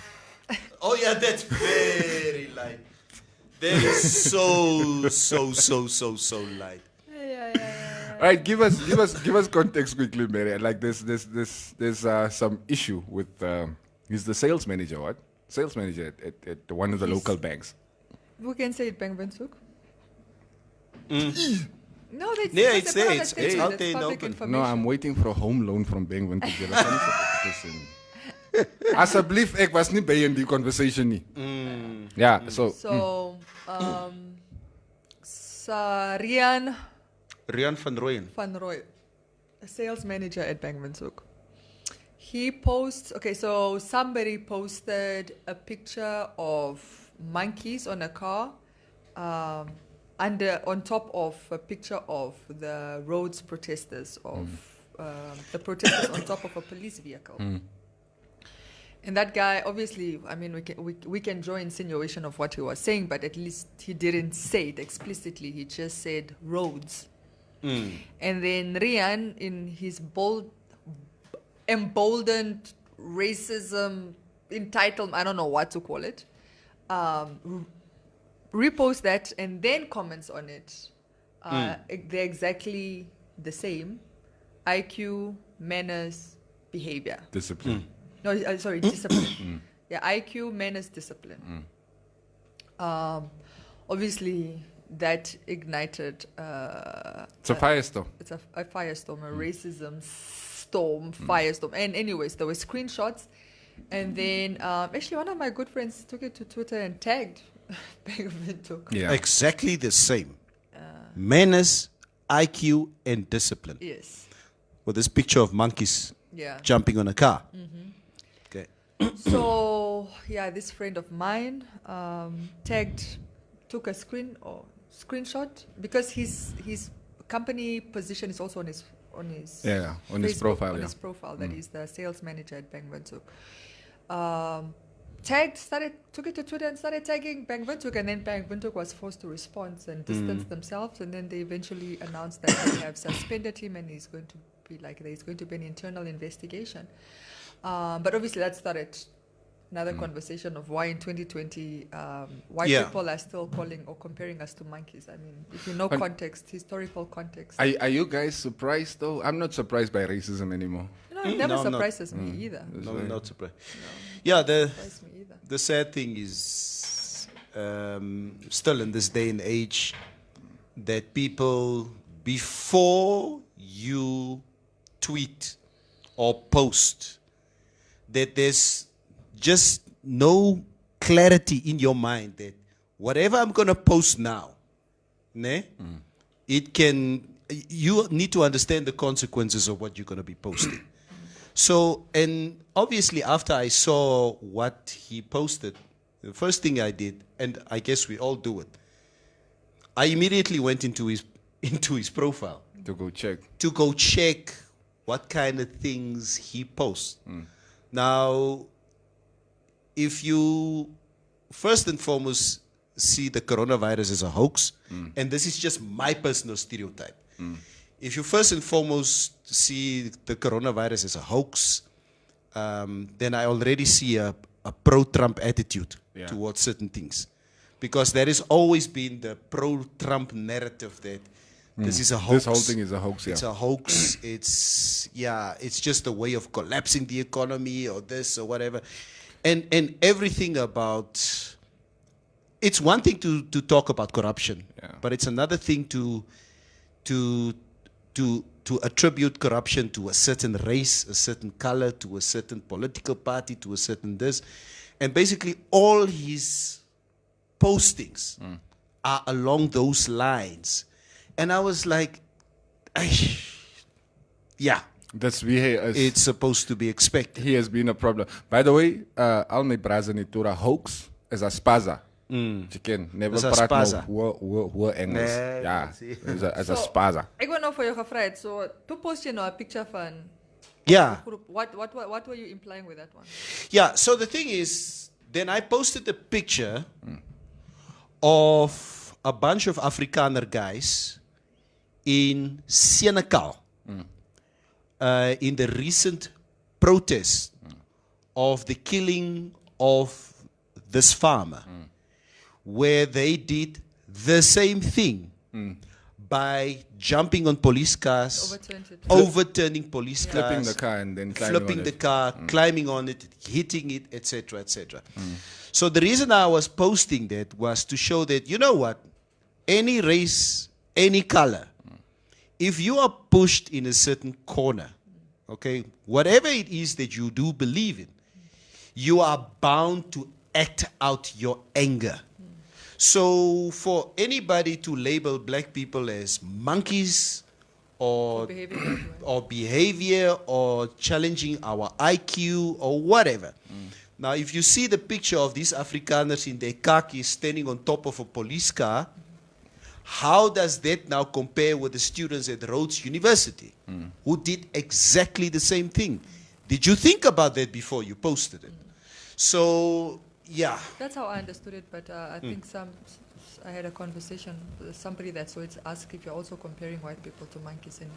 Oh yeah, that's very light. That is so light. Yeah. All right, give us context quickly, Mary. Like there's some issue with he's the sales manager. What? Sales manager at one of the local banks. We can say it, Bank Windhoek. No, it's out there in the open. No, I'm waiting for a home loan from Bank Windhoek. Asseblief, ek was nie by in die conversation nie. Yeah, so Rian van Rooyen, a sales manager at Bank Windhoek. He posts, so somebody posted a picture of monkeys on a car on top of a picture of the Rhodes protesters, the protesters on top of a police vehicle. And that guy, obviously, I mean, we can draw insinuation of what he was saying, but at least he didn't say it explicitly. He just said Rhodes. And then Rian, in his emboldened racism entitlement, I don't know what to call it, reposts that and then comments on it. They're exactly the same. IQ, manners, behavior. Discipline. No, sorry, discipline. Yeah, IQ, manners, discipline. Obviously, that ignited... it's a firestorm. It's a firestorm, a racism storm, firestorm. And anyways, there were screenshots. And then, actually, one of my good friends took it to Twitter and tagged Bank Windhoek. Yeah. Exactly the same. Manners, IQ, and discipline. Yes. With this picture of monkeys jumping on a car. Okay. So, this friend of mine took a screenshot because his company position is also on his his profile. His profile, that is the sales manager at Bank Windhoek. Took it to Twitter and started tagging Bank Windhoek, and then Bank Windhoek was forced to respond and distance themselves, and then they eventually announced that they have suspended him, and there's going to be an internal investigation. But obviously that started another conversation of why in 2020 white people are still calling or comparing us to monkeys. I mean, if you know context, historical context. Are you guys surprised though? I'm not surprised by racism anymore. No, it never surprises me either. No, I'm not surprised. No, yeah, surprised me either. The sad thing is still in this day and age that people, before you tweet or post, that there's just no clarity in your mind that whatever I'm going to post now, you need to understand the consequences of what you're going to be posting. So, and obviously after I saw what he posted, the first thing I did, and I guess we all do it, I immediately went into his profile. To go check what kind of things he posts. Now, if you first and foremost see the coronavirus as a hoax, and this is just my personal stereotype. If you first and foremost see the coronavirus as a hoax, then I already see a pro-Trump attitude towards certain things. Because there has always been the pro-Trump narrative that this is a hoax. This whole thing is a hoax, It's a hoax. It's just a way of collapsing the economy or this or whatever. And everything about... It's one thing to talk about corruption, but it's another thing to attribute corruption to a certain race, a certain color, to a certain political party, to a certain this. And basically all his postings are along those lines. And I was like, it's supposed to be expected. He has been a problem. By the way, al my brazanitura hoax is a spaza. Chicken, never praat no Engels. Ja, is a spaza. Ik wil nou voor je gevraagd. So, toen post je nou een picture van... Yeah. What were you implying with that one? Yeah, so the thing is, then I posted a picture of a bunch of Afrikaner guys in Senegal in the recent protest of the killing of this farmer, where they did the same thing by jumping on police cars, overturning police cars, flipping the car and then flipping the car, climbing on it, hitting it, etc., etc. So the reason I was posting that was to show that, you know what, any race, any color, if you are pushed in a certain corner, okay, whatever it is that you do believe in, you are bound to act out your anger. So for anybody to label black people as monkeys or behavior or challenging our IQ or whatever. Now, if you see the picture of these Afrikaners in their khakis standing on top of a police car, how does that now compare with the students at Rhodes University who did exactly the same thing? Did you think about that before you posted it? So, yeah. That's how I understood it, but I think I had a conversation with somebody that so it's asked if you're also comparing white people to monkeys and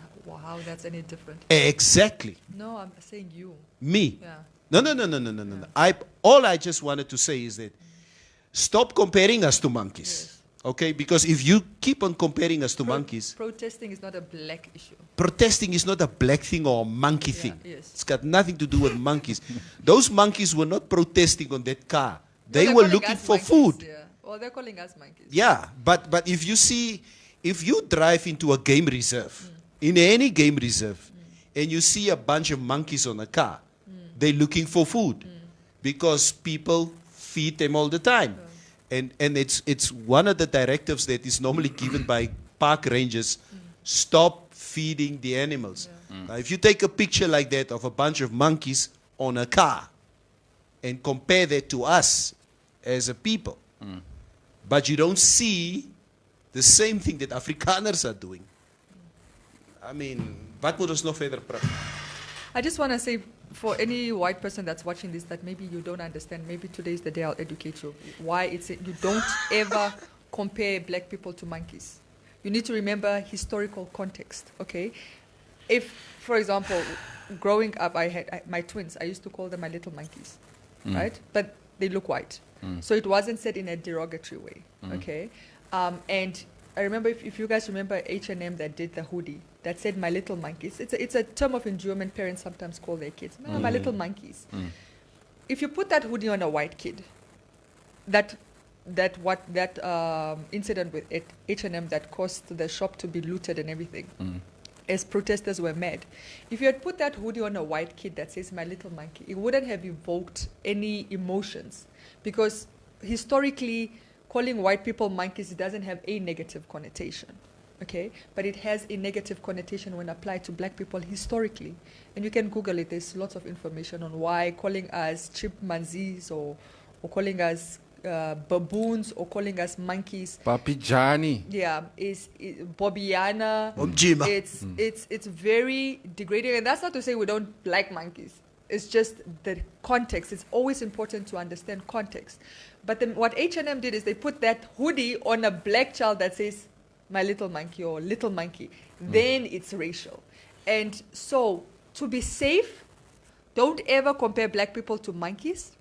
how that's any different. Exactly. No, I'm saying you. Me? Yeah. No. All I just wanted to say is that stop comparing us to monkeys. Yes. Okay? Because if you keep on comparing us to monkeys... Protesting is not a black issue. Protesting is not a black thing or a monkey thing. Yes. It's got nothing to do with monkeys. Those monkeys were not protesting on that car. They were looking for monkeys, food. Yeah. Well, they're calling us monkeys. Yeah, but if you drive into a game reserve, in any game reserve, and you see a bunch of monkeys on a car, they're looking for food because people feed them all the time. And it's one of the directives that is normally given by park rangers, stop feeding the animals. Now, if you take a picture like that of a bunch of monkeys on a car and compare that to us as a people, but you don't see the same thing that Afrikaners are doing. I mean, wat moet ons nog verder praten? I just want to say, for any white person that's watching this, that maybe you don't understand, maybe today is the day I'll educate you, why you don't ever compare black people to monkeys. You need to remember historical context, okay? If, for example, growing up, I had my twins, I used to call them my little monkeys, right? But they look white. So it wasn't said in a derogatory way, okay? And I remember, if you guys remember H&M that did the hoodie, that said my little monkeys. It's a term of endearment parents sometimes call their kids. My little monkeys. If you put that hoodie on a white kid, that incident with H&M that caused the shop to be looted and everything, as protesters were mad. If you had put that hoodie on a white kid that says my little monkey, it wouldn't have evoked any emotions, because historically, calling white people monkeys doesn't have a negative connotation, okay? But it has a negative connotation when applied to black people historically. And you can Google it. There's lots of information on why calling us chimpanzees or calling us baboons or calling us monkeys. Papijani. Yeah, is Bobiana. Omjima. It's very degrading. And that's not to say we don't like monkeys. It's just the context. It's always important to understand context. But then what H&M did is they put that hoodie on a black child that says, my little monkey or little monkey. Then it's racial. And so, to be safe, don't ever compare black people to monkeys.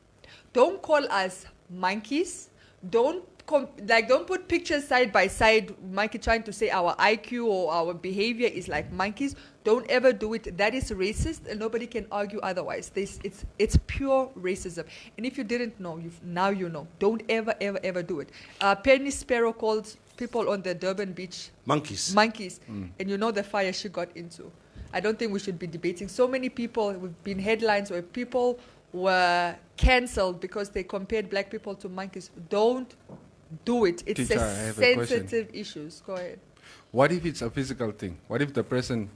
Don't call us monkeys. Don't put pictures side by side, monkey trying to say our IQ or our behavior is like monkeys. Don't ever do it. That is racist, and nobody can argue otherwise. It's pure racism. And if you didn't know, now you know. Don't ever, ever, ever do it. Penny Sparrow called people on the Durban beach monkeys. And you know the fire she got into. I don't think we should be debating. So many people, we've been headlines where people were cancelled because they compared black people to monkeys. Don't do it. It's Teacher, a sensitive issue. Go ahead. What if it's a physical thing? What if the person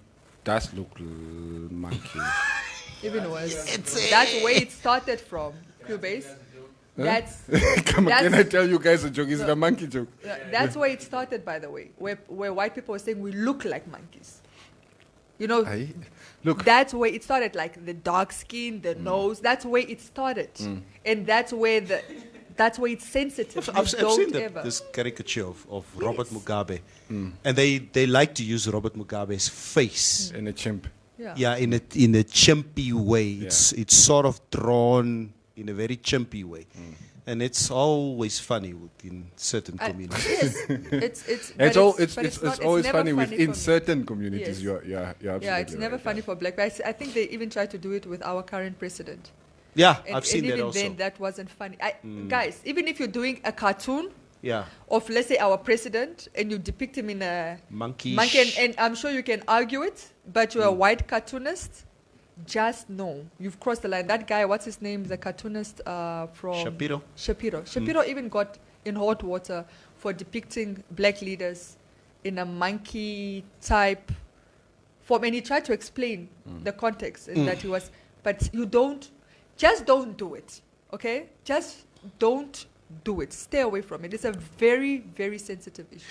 does look monkey? Even worse. That's where it started from, Cubase. Huh? Can I tell you guys a joke? Is it a monkey joke? That's where it started, by the way, where white people were saying we look like monkeys. You know, look. That's where it started, like the dark skin, the nose. That's where it started, and that's where it's sensitive. I've seen this caricature of Robert Mugabe, and they like to use Robert Mugabe's face in a chimp. Yeah, in a chimpy way. It's sort of drawn in a very chimpy way. And it's always funny within certain communities. It's always funny within certain communities. Yes. You're absolutely it's never funny for black guys. I think they even tried to do it with our current president. Yeah, I've seen that also. And even then, that wasn't funny. Guys, even if you're doing a cartoon Yeah. of, let's say, our president, and you depict him in a monkey, and I'm sure you can argue it, but you're a white cartoonist, just know you've crossed the line. That guy, what's his name, the cartoonist from Shapiro. Shapiro even got in hot water for depicting black leaders in a monkey type form, and he tried to explain the context and that he was, but just don't do it, okay? Just don't do it. Stay away from it. It's a very, very sensitive issue.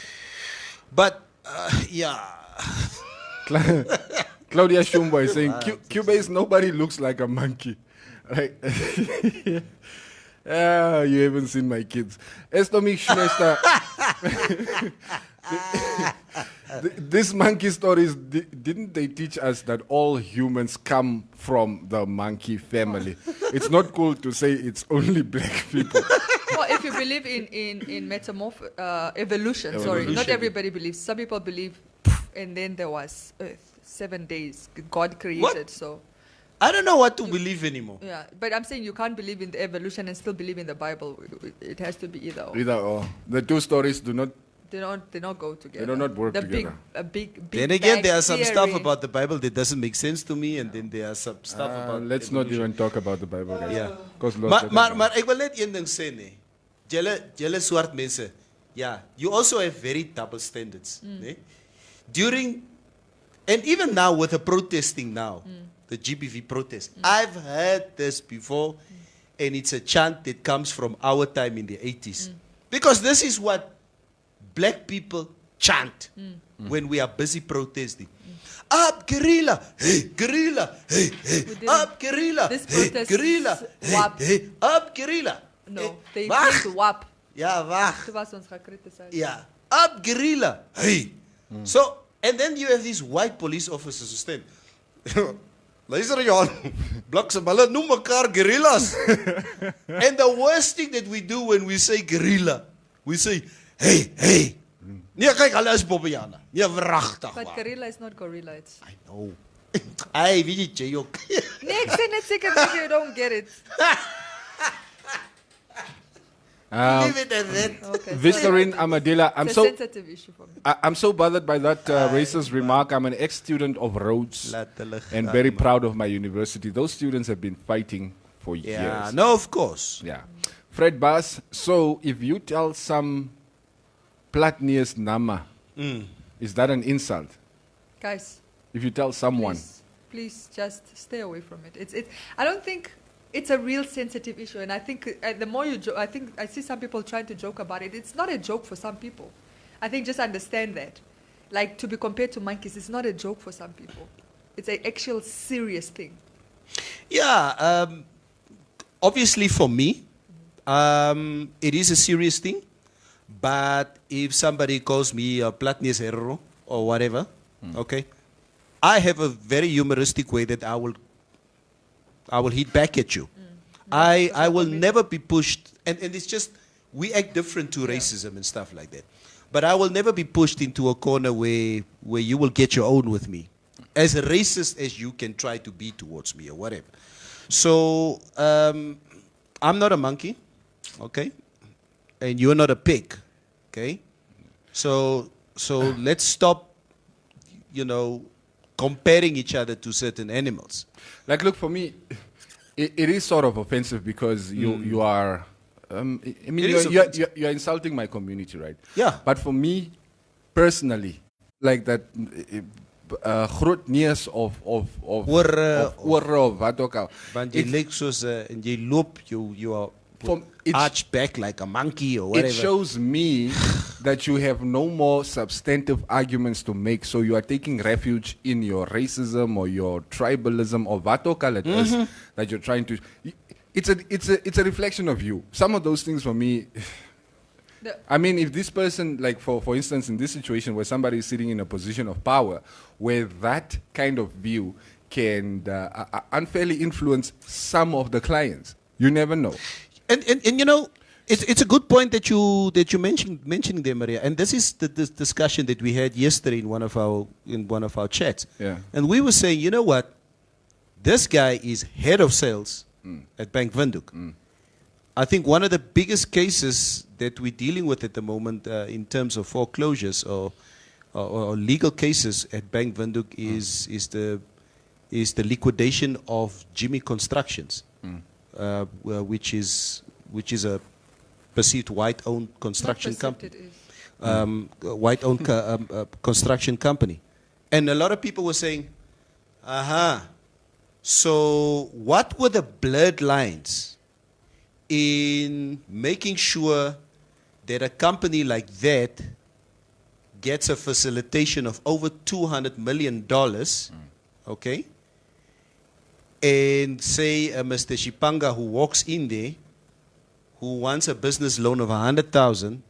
But, yeah. Claudia Shumba is saying, Cubase, nobody looks like a monkey. Right? You haven't seen my kids. Estomi Schmester. These monkey stories, didn't they teach us that all humans come from the monkey family? It's not cool to say it's only black people. Well, if you believe in evolution, sorry, not everybody believes. Some people believe, and then there was Earth. 7 days God created. What? So I don't know what to believe anymore. Yeah, but I'm saying you can't believe in the evolution and still believe in the Bible. It has to be either or. Either or. The two stories do not go together. They do not work together. Big then again, there are some theory. stuff about the Bible that doesn't make sense to me, and then there are some stuff about let's evolution. not even talk about the Bible, guys. Yeah. Maar ek wil net een ding sê nee. Julle swart mense. Yeah, you also have very double standards, nee? During and even now with the protesting now, the GBV protest, I've heard this before, and it's a chant that comes from our time in the 80s. Because this is what black people chant when we are busy protesting. Up guerrilla, hey guerrilla, hey hey. Up guerrilla, hey guerrilla, hey hey. Up guerrilla. No, they said WAP. Ja, wag. Dit was ons gekritisiseer. Yeah, up guerrilla, hey. So, and then you have these white police officers who stand. Luister Jan, blikse hulle noem mekaar guerrillas. And the worst thing that we do when we say guerrilla, we say, hey, hey. Nee, kyk, hulle is Bobbejane. Nee, wragtig. But guerrilla is not gorilla, it's... I know. Hey, weet jy ook? Nee, ek sê net seker that you don't get it. Leave it at that. Okay, Viscarin Amadilla, it's a sensitive issue for me. I'm so bothered by that racist remark. I'm an ex-student of Rhodes and very proud of my university. Those students have been fighting for years. Yeah, no, of course. Yeah. Fred Bass, so if you tell some Platnius Nama, is that an insult? Guys. If you tell someone. Please just stay away from it. I don't think it's a real sensitive issue, and I think the more you joke, I think I see some people trying to joke about it. It's not a joke for some people. I think just understand that. Like, to be compared to monkeys, it's not a joke for some people. It's an actual serious thing. Yeah, obviously for me, it is a serious thing. But if somebody calls me a platnis hero or whatever, okay, I have a very humoristic way that I will hit back at you. I will never be pushed, and it's just, we act different to racism and stuff like that. But I will never be pushed into a corner where you will get your own with me, as racist as you can try to be towards me or whatever. So I'm not a monkey, okay, and you're not a pig, okay. So let's stop, comparing each other to certain animals. Like, look, for me, it is sort of offensive because you are. I mean, you're insulting my community, right? Yeah. But for me, personally, like that, groot neus of wat ook al. Want jy lyk soos en jy loop, you are arched back like a monkey or whatever. It shows me that you have no more substantive arguments to make, so you are taking refuge in your racism or your tribalism or what ook al it is that you're trying to. It's a reflection of you. Some of those things for me. I mean, if this person, like for instance, in this situation where somebody is sitting in a position of power, where that kind of view can unfairly influence some of the clients, you never know. And it's a good point that you mentioning there, Maria. And this is the discussion that we had yesterday in one of our chats. Yeah. And we were saying, you know what, this guy is head of sales at Bank Windhoek. I think one of the biggest cases that we're dealing with at the moment in terms of foreclosures or legal cases at Bank Windhoek is the liquidation of Jimmy Constructions, which is a perceived white-owned construction company, white-owned construction company, and a lot of people were saying, so what were the blurred lines in making sure that a company like that gets a facilitation of over $200 million, okay, and say Mr. Shipanga who walks in there, who wants a business loan of 100,000,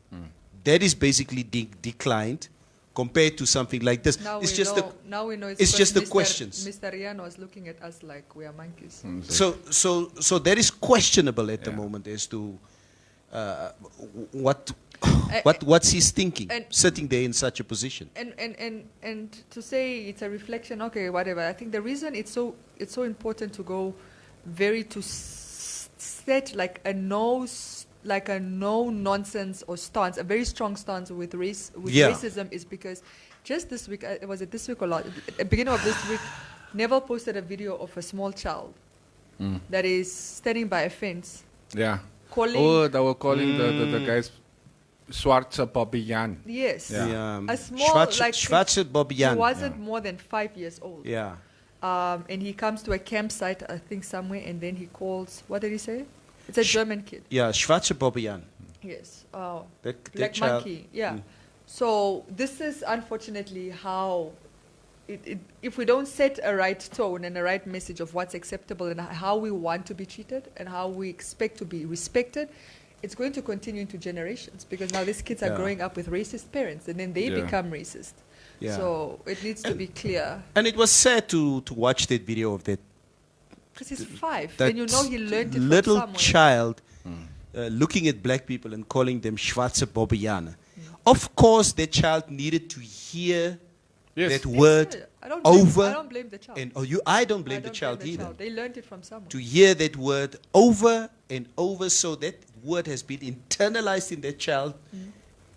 that is basically declined compared to something like this. Now it's we just know, now we know it's just the questions. Mr. Rian was looking at us like we are monkeys. So that is questionable at the moment as to what's his thinking, sitting there in such a position. And to say it's a reflection, okay, whatever. I think the reason it's so important to go set like a no nonsense or stance, a very strong stance with racism is because just this week, was it this week or last? At the beginning of this week, Neville posted a video of a small child that is standing by a fence. Yeah. Calling. They were calling the guys Schwarze Bobby-Jan. Yes. Yeah. A small, Schwarze Bobby-Jan. He wasn't more than 5 years old. Yeah. And he comes to a campsite, I think somewhere, and then he calls, what did he say? It's a German kid. Yeah, Schwarze Bobby-Jan. Yes. Oh, Black monkey. Yeah. So this is unfortunately how, if we don't set a right tone and a right message of what's acceptable and how we want to be treated and how we expect to be respected, it's going to continue into generations because now these kids are growing up with racist parents and then they become racist. Yeah. So it needs to be clear. And it was sad to watch that video of that. Because he's 5, and you know he learned it little from somewhere. Child looking at black people and calling them Schwarze Bobbianer. Of course, that child needed to hear that word I don't blame the child. And I don't blame the child either. They learned it from someone. To hear that word over and over, so that word has been internalized in that child.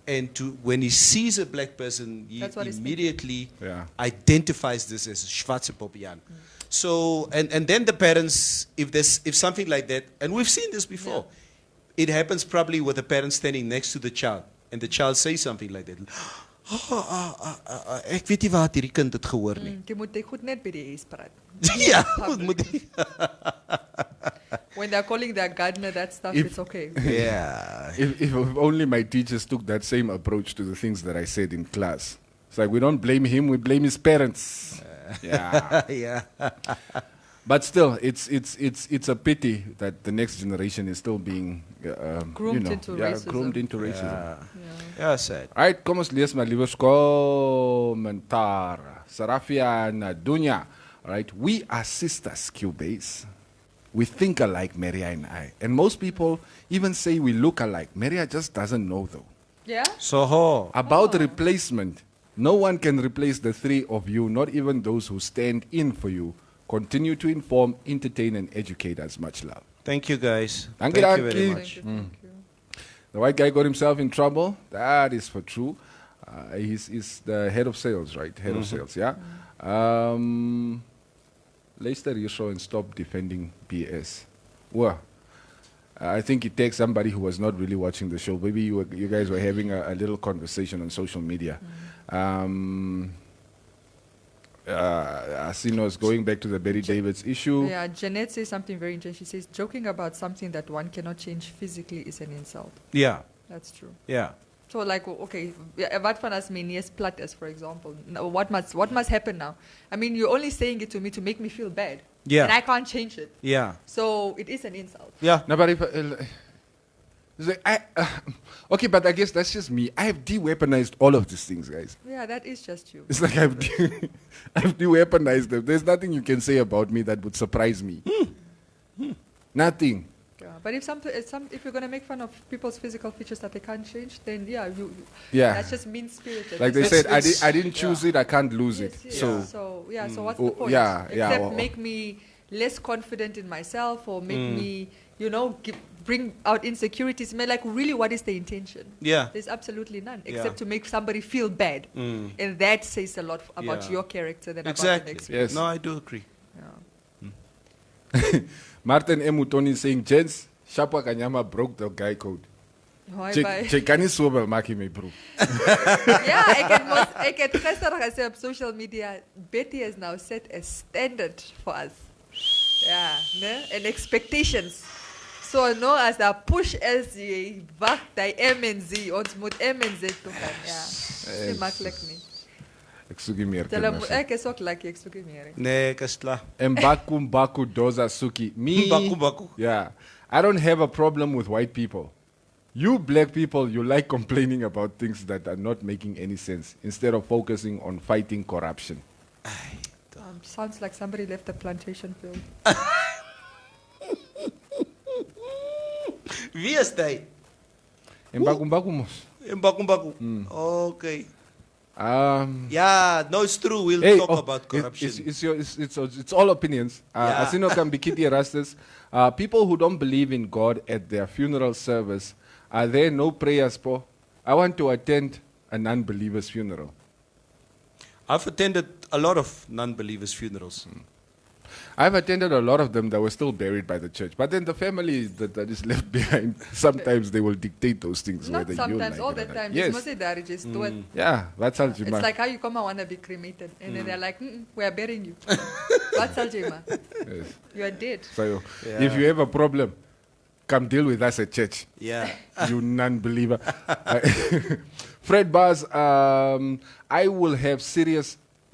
And when he sees a black person, he immediately identifies this as Schwarze Bobbian. So, and then the parents, if something like that, and we've seen this before, it happens probably with the parent standing next to the child, and the child says something like that. Ek weet nie waar hierdie kind het gehoor nie. Jy moet goed net by die huis praat. Ja, when they're calling their gardener that stuff, it's okay. Yeah. If only my teachers took that same approach to the things that I said in class. It's like we don't blame him, we blame his parents. Yeah. Yeah. But still, it's a pity that the next generation is still being groomed into racism. Groomed into racism. Ja, sad. Right, kom ons lees maar liewers kommentaar. Sarafia Nadunya. Right, we are sisters, Cubase. We think alike, Maria and I. And most people even say we look alike. Maria just doesn't know though. Yeah? So About replacement, no one can replace the three of you, not even those who stand in for you. Continue to inform, entertain, and educate us. Much love. Thank you, guys. Thank you you very much. Thank you. The white guy got himself in trouble. That is for true. He's the head of sales, right? Head of sales, yeah? Leicester, you show and stop defending BS. Well, I think it takes somebody who was not really watching the show. Maybe you guys were having a little conversation on social media. Asino's going back to the Betty Davids issue. Yeah, Jeanette says something very interesting. She says, joking about something that one cannot change physically is an insult. Yeah. That's true. Yeah. So like, okay, wat van as menies plat is, for example. Now, what must happen now? I mean, you're only saying it to me to make me feel bad. Yeah. And I can't change it. Yeah. So it is an insult. Yeah. No, but if it's like, okay, but I guess that's just me. I have de-weaponized all of these things, guys. Yeah, that is just you. It's like I've de-weaponized them. There's nothing you can say about me that would surprise me. Nothing. Yeah, but if you're gonna make fun of people's physical features that they can't change, then Yeah. that's just mean-spirited. Like they It's- said, I didn't choose it, I can't lose it. Yes, So, so what's the point? Except make me less confident in myself, or make me, bring out insecurities. I mean, like, really, what is the intention? Yeah. There's absolutely none, except to make somebody feel bad, and that says a lot about your character than about the next. Yes. No, I do agree. Martin Emutoni is saying, gents, Shapwa Kanyama broke the guy code. Chekani sobel maki me bro. Yeah, I can say on social media, Betty has now set a standard for us. Yeah, ne? And expectations. So no, as a push as je wacht, die MNZ, ons moet MNZ toe gaan. Ja, dis maklik nie. Ek soek nie meer. Ek is ook lucky, ek soek nie meer. Nee, ek is klaar. Mbaku doza suki. Me, Mbaku. Yeah, I don't have a problem with white people. You black people, you like complaining about things that are not making any sense instead of focusing on fighting corruption. Sounds like somebody left the plantation field. Wie is hy? Mbaku mos. Mbaku. Okay. No, it's true. We'll talk about corruption. It's all opinions. Asino can be Kitty Erastus. People who don't believe in God at their funeral service, are there no prayers for? I want to attend a non-believer's funeral. I've attended a lot of non-believers' funerals. I've attended a lot of them that were still buried by the church. But then the family that is left behind, sometimes they will dictate those things. Not whether sometimes, you all like the it or time. not. Yes. Mostly they just do it. Yeah, that's how It's like how you come and want to be cremated. And then they're like, we are burying you. That's how Yes. you are dead. So if you have a problem, come deal with us at church. Yeah. You non-believer. Fred Bars,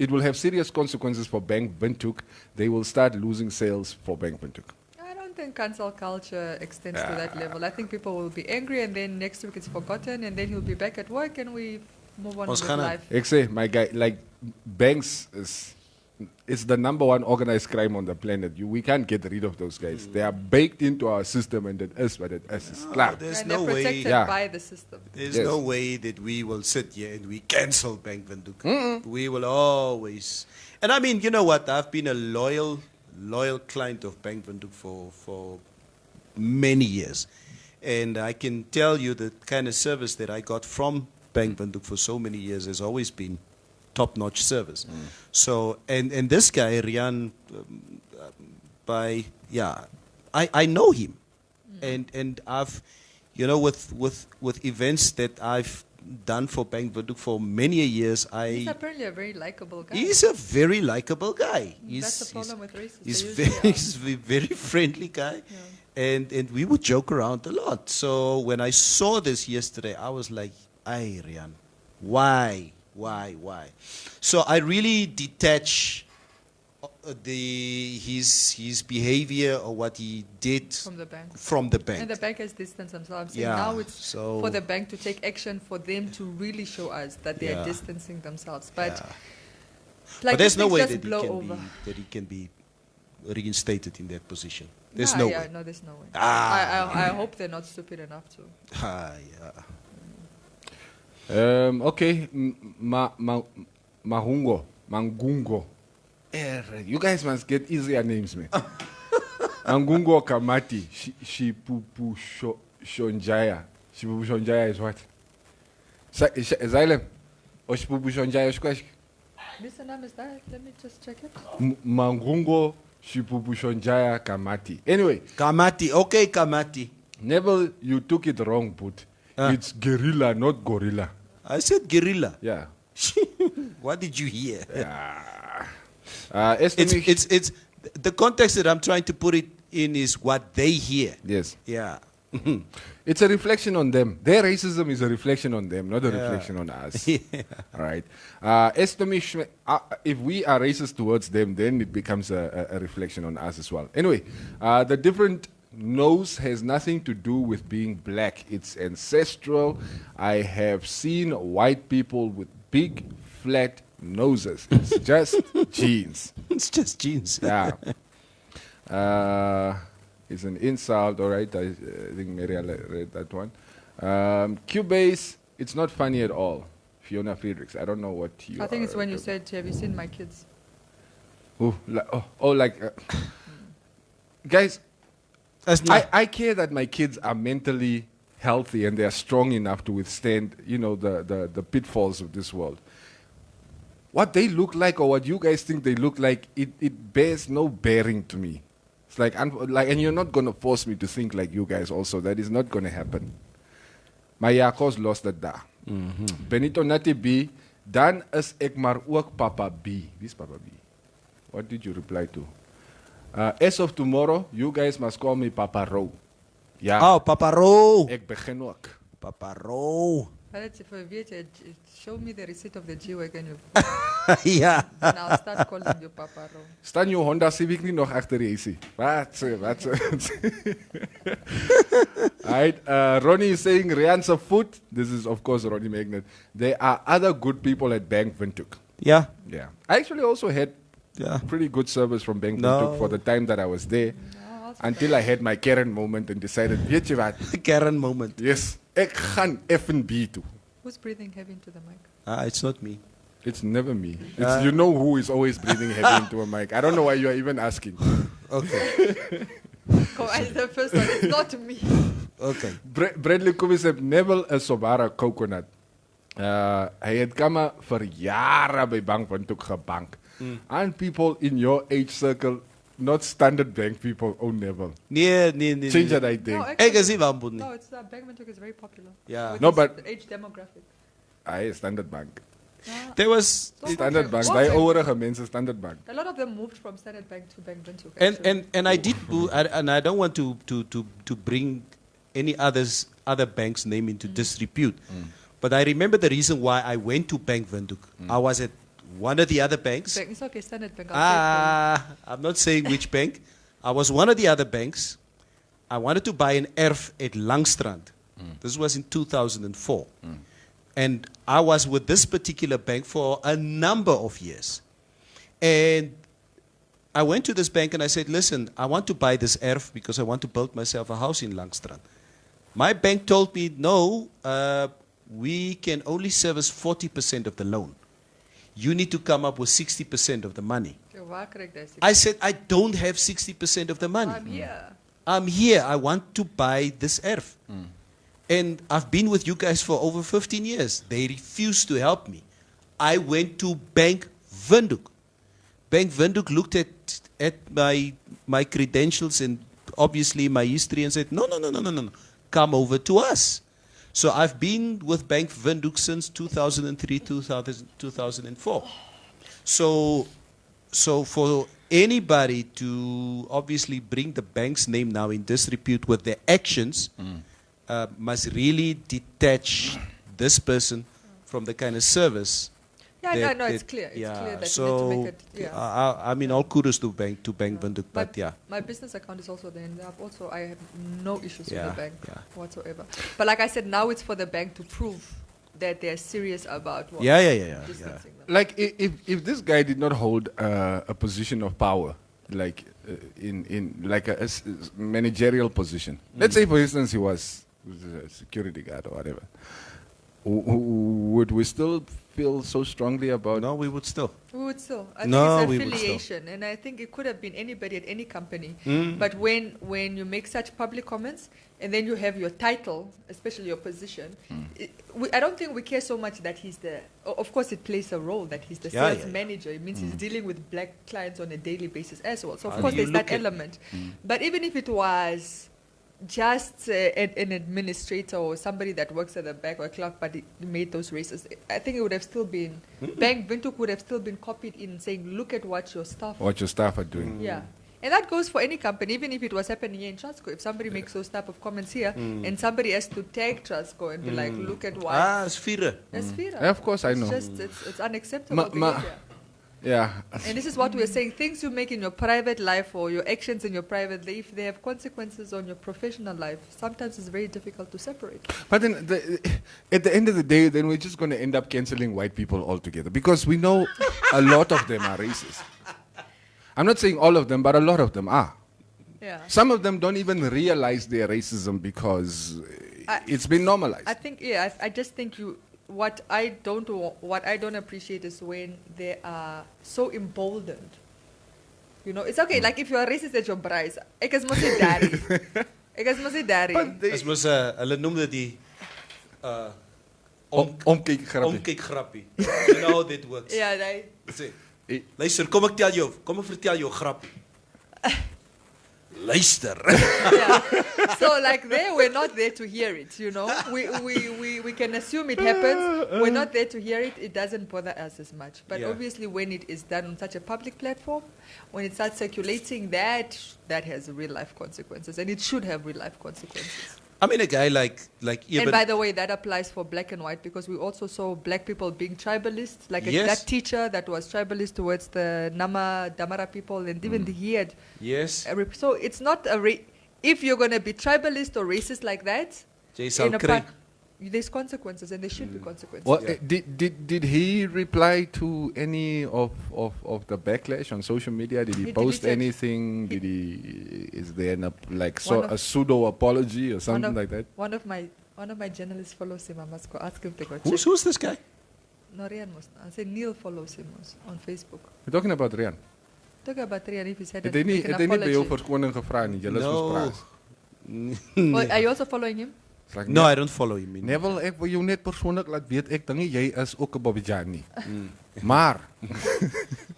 it will have serious consequences for Bank Windhoek. They will start losing sales for Bank Windhoek. I don't think cancel culture extends to that level. I think people will be angry, and then next week it's forgotten, and then he'll be back at work, and we move on with life. I say, my guy, like banks it's the number one organized crime on the planet. We can't get rid of those guys. They are baked into our system, and it is what it is. It's clar. There's And no they're way. protected by the system. There's no way that we will sit here and we cancel Bank Windhoek. We will always. And I mean, you know what? I've been a loyal client of Bank Windhoek for many years. And I can tell you the kind of service that I got from Bank Windhoek for so many years has always been top-notch service. So, and this guy, Rian, I know him. And I've, with events that I've done for Bank Windhoek for many years, He's apparently a very likable guy. He's a very likable guy. That's the problem with racists. He's a very friendly guy. Yeah. And we would joke around a lot. So when I saw this yesterday, I was like, "Ay, Rian, why? So I really detach his behavior or what he did From the bank. And the bank has distanced themselves. Yeah, Now it's so- for the bank to take action for them to really show us that they are Yeah. distancing themselves. But Yeah. like but there's no things way just that blow over. he can be reinstated in that position. There's Nah, no yeah, way. no, there's no way. Ah. I hope they're not stupid enough to. Okay, Mangungo. You guys must get easier names, man. Mangungo Kamati, Shipupu Shonjaya. Shipupu Shonjaya is what? Xylem. Or Shipupu Shonjaya is question. Mr. Nam, is that? Let me just check it. Mangungo Shipupu Shonjaya Kamati. Anyway. Kamati, okay, Kamati. Neville, you took it wrong, but it's guerrilla, not gorilla. I said guerrilla. Yeah. What did you hear? It's the context that I'm trying to put it in is what they hear. Yes. Yeah. It's a reflection on them. Their racism is a reflection on them, not a Yeah. reflection on us. Yeah. All right. If we are racist towards them, then it becomes a reflection on us as well. Anyway, the different nose has nothing to do with being black. It's ancestral. I have seen white people with big, flat noses. It's just genes. It's just genes. Yeah. It's an insult. All right. I think Mary read that one. Cubase, it's not funny at all. Fiona Friedrichs. I don't know what you I think it's are when you doing. said, "Have you seen my kids?" Guys, I care that my kids are mentally healthy and they are strong enough to withstand, the pitfalls of this world. What they look like or what you guys think they look like, it bears no bearing to me. It's like, and you're not going to force me to think like you guys also. That is not going to happen. My Jacobs lost that daar. Benito Nati B, dan is ek maar ook Papa B. Wie is Papa B? What did you reply to? As of tomorrow, you guys must call me Papa Ro. Ja. Oh, Papa Ro. Ek begin ook. Papa Ro. If I weet jy, show me the receipt of the G-Wagon. Ja. And I'll start calling you Papa Ro. Staan jou Honda Civic nie nog agter die AC? Wat? Alright, Ronnie is saying Rian's foot. This is of course Ronnie Magnet. There are other good people at Bank Windhoek. Yeah. Yeah. I actually also had pretty good service from Bank Windhoek for the time that I was there. Until I had my Karen moment and decided, weet jy wat? Karen moment. Yes. Ek gaan F&B toe. Who's breathing heavy into the mic? It's not me. It's never me. It's, you know who is always breathing heavy into a mic. I don't know why you are even asking. Okay. It's the first one. It's not me. Okay. Bradley Kubi said, Neville is Sobara coconut. Hy het kamer vir jare by Bank Windhoek gebank. And people in your age circle, not standard bank people, Neville. Nee. Change that, I think. No, it's Bank Windhoek is very popular. Yeah. With No, its but- age demographic. Standard bank. There was Standard bank. What? Daai ouerige mense standard bank. A lot of them moved from Standard Bank to Bank Windhoek. and I did and I don't want to bring any other bank's name into disrepute. But I remember the reason why I went to Bank Windhoek. I was at one of the other banks. It's okay, Standard Bank. I'll I'm not saying which bank. I was one of the other banks. I wanted to buy an erf at Langstrand. This was in 2004. And I was with this particular bank for a number of years. And I went to this bank and I said, listen, I want to buy this erf because I want to build myself a house in Langstrand. My bank told me, no, we can only service 40% of the loan. You need to come up with 60% of the money. I said, I don't have 60% of the money. I'm here. I want to buy this erf. And I've been with you guys for over 15 years. They refused to help me. I went to Bank Windhoek. Bank Windhoek looked at my credentials and obviously my history and said, no. Come over to us. So I've been with Bank Windhoek since 2003, 2004. So for anybody to obviously bring the bank's name now in disrepute with their actions, must really detach this person from the kind of service Yeah, no, it's clear. It's clear that you need to make it. Yeah. I mean, all kudos to bank Windhoek, but yeah. My business account is also there, and I have no issues with Yeah, the bank yeah. whatsoever. But like I said, now it's for the bank to prove that they're serious about what distancing them. Like if this guy did not hold a position of power, like in like a managerial position. Let's say, for instance, he was a security guard or whatever. Would we still feel so strongly about? No, we would still. We would still. I No, think we it's would still. affiliation, and I think it could have been anybody at any company. But when you make such public comments, and then you have your title, especially your position, I don't think we care so much that he's the. Of course, it plays a role that he's the sales manager. It means he's dealing with black clients on a daily basis as well. So of course, there's that element. But even if it was just an administrator or somebody that works at the back or a clerk, but he made those races, I think it would have still been, Bank Windhoek would have still been copied in saying, look at what your staff are doing. Yeah. And that goes for any company, even if it was happening here in Transco. If somebody makes those type of comments here, and somebody has to tag Transco and be like, look at what... it's Vira. It's Vira. Yeah, of course, I know. It's unacceptable behavior. Yeah. And this is what we're saying. Things you make in your private life or your actions in your private life, if they have consequences on your professional life, sometimes it's very difficult to separate. But then at the end of the day, then we're just going to end up cancelling white people altogether, because we know a lot of them are racist. I'm not saying all of them, but a lot of them are. Yeah. Some of them don't even realize their racism because it's been normalized. I think, I just think what I don't appreciate is when they are so emboldened. You know, it's okay. Like if you are racist at your braais, ek is mos nie daddy. Ek is mos nie daddy. Dis mos hulle noem dit die omkyk grappie. You know how that works. Ja, nee. Sê, luister, kom ek vertel jou grappie. Luister. Yeah. So like we're not there to hear it, you know. We can assume it happens. We're not there to hear it. It doesn't bother us as much. But obviously when it is done on such a public platform, when it starts circulating, that has real life consequences, and it should have real life consequences. I mean, a guy like even... And by the way, that applies for black and white, because we also saw black people being tribalists, like that teacher that was tribalist towards the Damara people, and even he had... Yes. So it's not if you're going to be tribalist or racist like that, there's consequences, and there should be consequences. Well, did he reply to any of the backlash on social media? Did he post anything? Is there a pseudo apology or something like that? One of my journalists follows him. I must go ask him to go check. Who's this guy? No, Rian must. I say Neil follows him on Facebook. We're talking about Rian. Talking about Rian, if he's had an apology. Het hy nie by jou verskoning gevra nie? Julle is gespraat. Are you also following him? Like, no, I don't follow him. Neville, ek wil jou net persoonlik laat weet, ek dink jy is ook 'n Bobbijan nie. Maar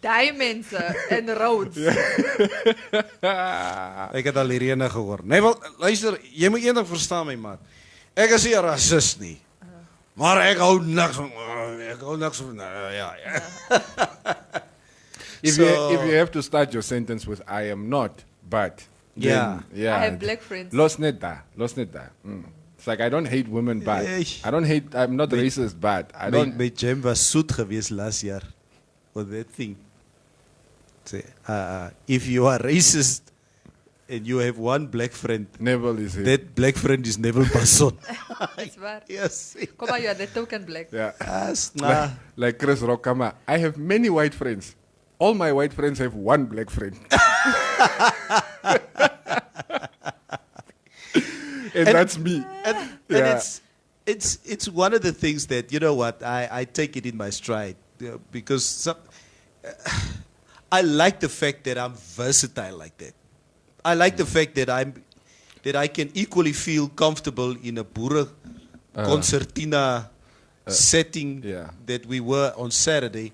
daai mense en roads. Ek het al hierheen gehoor. Neville, luister, jy moet eendag verstaan my maat. Ek is nie 'n rasis nie. Maar ek hou niks van ja. If you have to start your sentence with I am not, but then, I have black friends. Los net daar. It's like I don't hate women, but I'm not racist, but I don't. My jam was soet geweest last jaar for that thing. Say, if you are racist and you have one black friend, Neville is it. That black friend is Neville Passon. That's waar. Yes. Come on, you are the token black. Yeah. Like Chris Rockama. I have many white friends. All my white friends have one black friend. And that's me. And it's one of the things that, you know what, I take it in my stride, because I like the fact that I'm versatile like that. I like the fact that I can equally feel comfortable in a boere concertina setting that we were on Saturday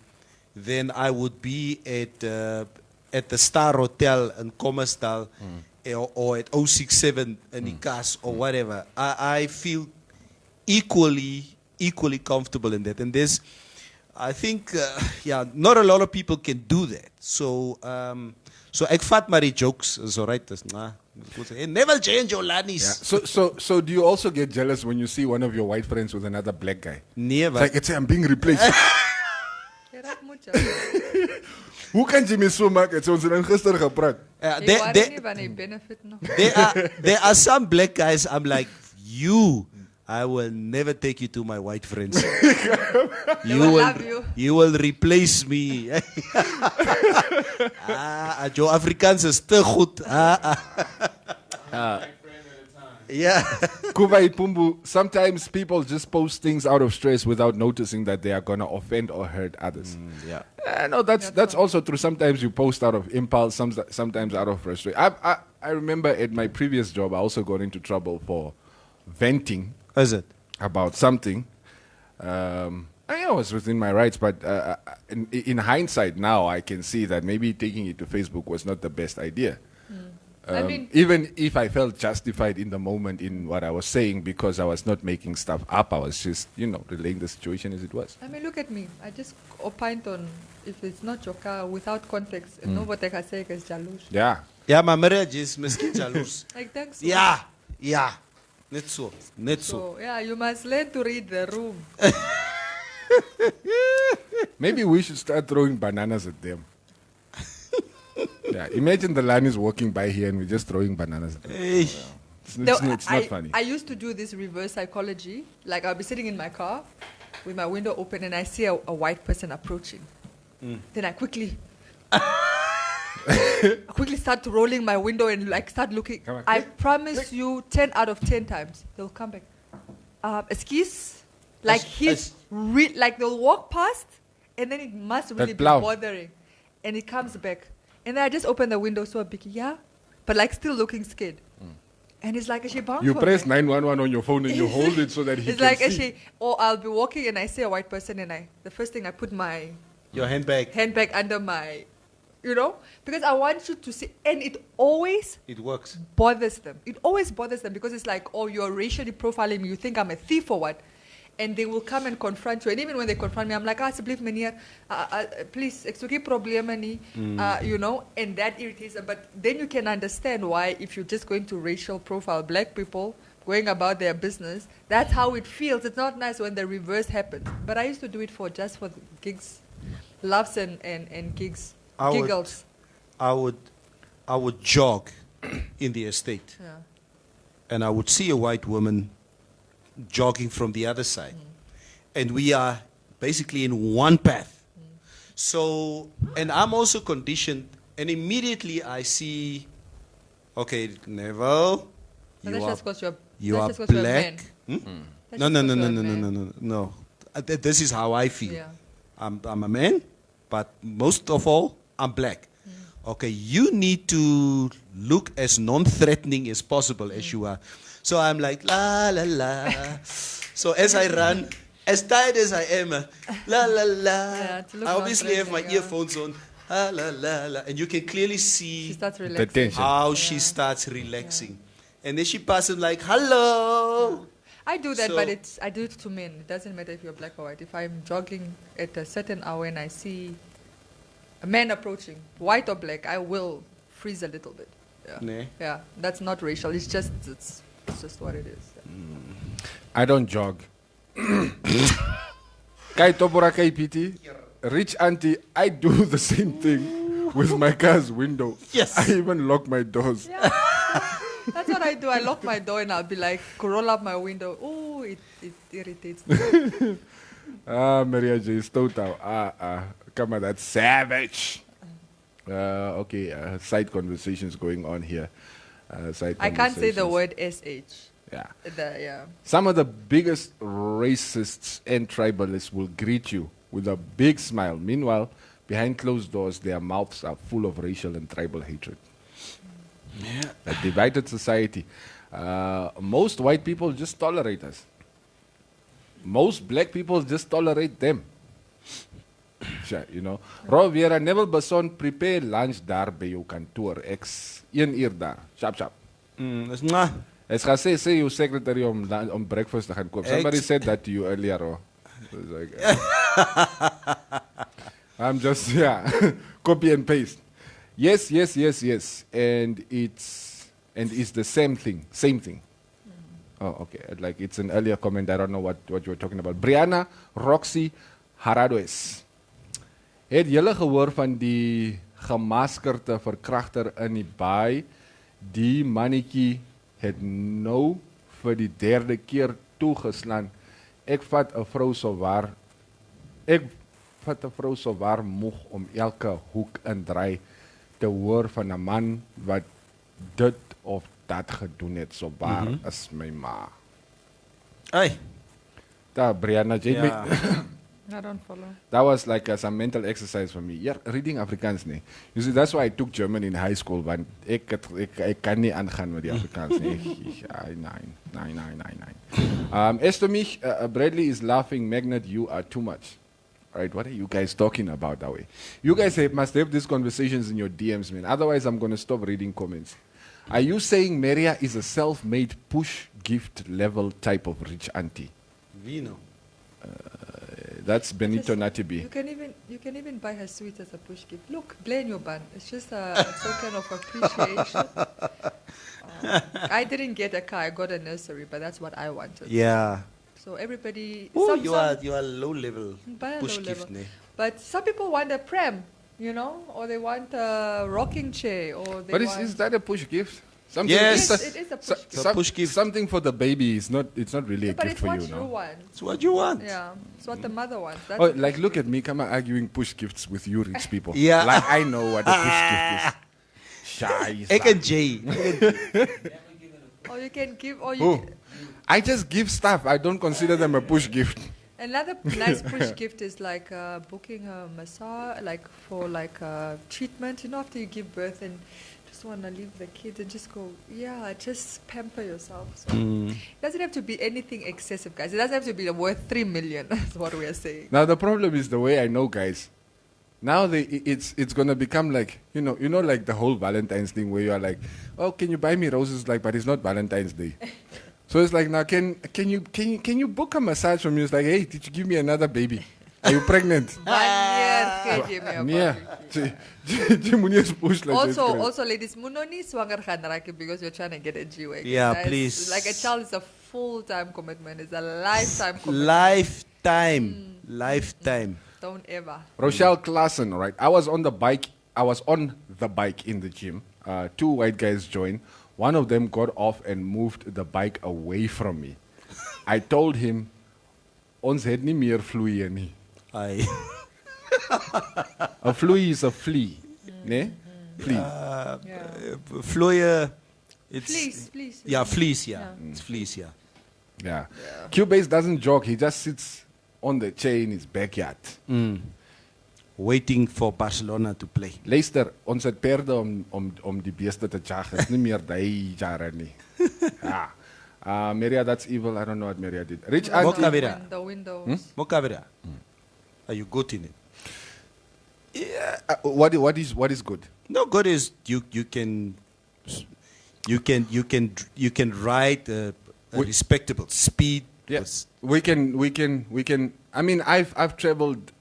than I would be at the Star Hotel in Kommersdal. Or at 067 in the cast or whatever. I feel equally comfortable in that. And I think, not a lot of people can do that. So ek vat maar die jokes, is alright. Never change your lannies. So do you also get jealous when you see one of your white friends with another black guy? Never. It's like, I'm being replaced. Hoe kan jy my so maak? Het ons dan gister gepraat. There are some black guys, I'm like, I will never take you to my white friends. You will replace me. Joe Afrikaans is te goed. Yeah. Kubai Pumbu, sometimes people just post things out of stress without noticing that they are going to offend or hurt others. No, that's also true. Sometimes you post out of impulse, sometimes out of frustration. I remember at my previous job, I also got into trouble for venting. Is it? About something. I was within my rights, but in hindsight now, I can see that maybe taking it to Facebook was not the best idea. I mean, even if I felt justified in the moment in what I was saying because I was not making stuff up, I was just, relaying the situation as it was. I mean, look at me. I just opined on if it's not your car without context. Nobody can say it's jaloux. Yeah. Yeah, my marriage is miskin jaloux. Like thanks. Yeah. Net so. So, yeah, you must learn to read the room. Maybe we should start throwing bananas at them. Yeah, imagine the line is walking by here and we're just throwing bananas at them. It's not funny. I used to do this reverse psychology. Like I'll be sitting in my car with my window open and I see a white person approaching. Then I quickly start rolling my window and start looking. I promise you 10 out of 10 times they'll come back. Excuse? Like they'll walk past and then it must really be bothering. And it comes back. And then I just open the window so big, but still looking scared. And it's like, is she bound you for press me? 911 on your phone and you hold it so that he it's can like, see. Or I'll be walking and I see a white person and the first thing I put your handbag under my, because I want you to see, and it works. Bothers them. It always bothers them because it's like, you're racially profiling me. You think I'm a thief or what? And they will come and confront you. And even when they confront me, I'm like, alsjeblieft meneer, please, ek soek nie probleme nie, and that irritates them. But then you can understand why, if you're just going to racial profile black people, going about their business, that's how it feels. It's not nice when the reverse happens. But I used to do it just for the gigs, laughs and gigs, giggles. I would jog in the estate, and I would see a white woman jogging from the other side, and we are basically in one path. So, and I'm also conditioned, and immediately I see, okay, Neville, you are black. No. This is how I feel. I'm a man, but most of all, I'm black. Okay, you need to look as non-threatening as possible as you are. So I'm like, la, la, la. So as I run, as tired as I am, la, la, la. I obviously have my earphones on, la, la, la. And you can clearly see the tension. How she starts relaxing. And then she passes like, hello. I do that, but I do it to men. It doesn't matter if you're black or white. If I'm jogging at a certain hour and I see a man approaching, white or black, I will freeze a little bit. Yeah, that's not racial. It's just what it is. I don't jog. Kai Topora Kai Piti, rich auntie, I do the same thing with my car's window. Yes. I even lock my doors. Yeah. That's what I do. I lock my door and I'll be like, roll up my window. Oh, it irritates me. Maria J. Stoutau. Come on, that's savage. Okay, side conversations going on here. I can't say the word SH. Yeah. Some of the biggest racists and tribalists will greet you with a big smile. Meanwhile, behind closed doors, their mouths are full of racial and tribal hatred. Yeah. A divided society. Most white people just tolerate us. Most black people just tolerate them. Ro Vera Neville Besson, prepare lunch daar by jou kantoor. Ek's 1 uur daar. Sharp. Is maar. It's gesê sê jou secretary om breakfast te gaan koop. Somebody said that to you earlier. Oh. Like, I'm just copy and paste. Yes. And it's the same thing. Oh, okay. Like it's an earlier comment. I don't know what you were talking about. Brianna Roxy Haradoes. Het julle gehoor van die gemaskerde verkragter in die baai? Die mannetjie het nou vir die 3de keer toegeslaan. Ek vat 'n vrou so waar moeg om elke hoek en draai te hoor van 'n man wat dit of dat gedoen het. So waar is my ma? Ai. Daar, Brianna, jy Ja. I don't follow. That was like some mental exercise for me. Yeah, reading Afrikaans nie. You see, that's why I took German in high school, want ek kan nie aangaan met die Afrikaans nie. Nee. As to me, Bradley is laughing, Magnet, you are too much. Right, what are you guys talking about that way? You guys must have these conversations in your DMs, man. Otherwise, I'm going to stop reading comments. Are you saying Maria is a self-made push gift level type of rich auntie? Vino. That's Benito Natibi. You can even buy her sweets as a push gift. Look, Glenn, your bun. It's just a token of appreciation. I didn't get a car. I got a nursery, but that's what I wanted. Yeah. So everybody. Oh, you are low level. Push Low gift, level. ne? But some people want a pram, you know, or they want a rocking chair, or they But want. is that a push gift? Something Yes. It is a push gift. Push gift. Something for the baby is not. It's not really a But gift it's for what you, you no. want. It's what you want. Yeah, it's what the mother wants. That's Oh, like look at me, come on, arguing push gifts with you rich people. Yeah. Like I know what a push gift is. Shy. Ek en J. or you can give, or you. Oh, I just give stuff. I don't consider them a push gift. Another nice push gift is like booking a massage, like for like treatment. You know, after you give birth and just want to leave the kid and just go, yeah, just pamper yourself. So it doesn't have to be anything excessive, guys. It doesn't have to be worth 3 million. That's what we are saying. Now the problem is the way I know guys. Now it's gonna become like you know like the whole Valentine's thing where you are like, oh, can you buy me roses? Like, but it's not Valentine's Day. So it's like now can you book a massage from me? It's like, hey, did you give me another baby? Are you pregnant? Also, ladies, munoni swanger gaan raken because you're trying to get a G-Wag. Yeah, That's- please. Like a child is a full-time commitment. It's a lifetime commitment. Lifetime. Don't ever. Rochelle Klassen, right? I was on the bike in the gym. 2 white guys joined. One of them got off and moved the bike away from me. I told him, ons het nie meer vloeie nie. Aye. A flea is a flea. Ne? Flea. Vlooie. It's Fleece. Yeah, fleece, yeah. It's fleece, yeah. Yeah. Cubase doesn't jog. He just sits on the chair in his backyard. Waiting for Barcelona to play. Luister, ons het perde om die beeste te jag. It's nie meer die jare nie. Ja. Maria, that's evil. I don't know what Maria did. Rich Auntie. Mokavira. The windows. Mokavira. Are you good in it? Yeah. What is good? No, good is you can ride a respectable speed. Yes. We can. I mean, I've traveled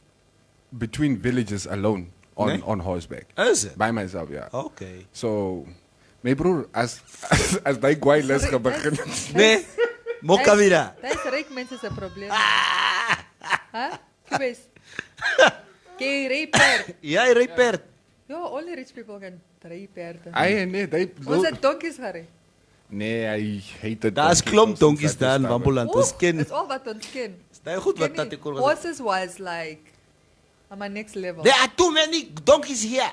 between villages alone on horseback. Is it? By myself, yeah. Okay. So, my broer, as die guy les gebegin. Nee, Mokavira. That's rijk mensen zijn probleem. Huh? Cubase. Kijk, rijperd. Ja, rijperd. Ja, only rich people can rijperd. Nee, Onze donkies, Harry. Nee, hij heet het. Daar is klomp donkies daar in Wambuland. Ons ken. It's all wat ons ken. Stel goed wat dat ik hoor. Horses was like, on my next level. There are too many donkeys here.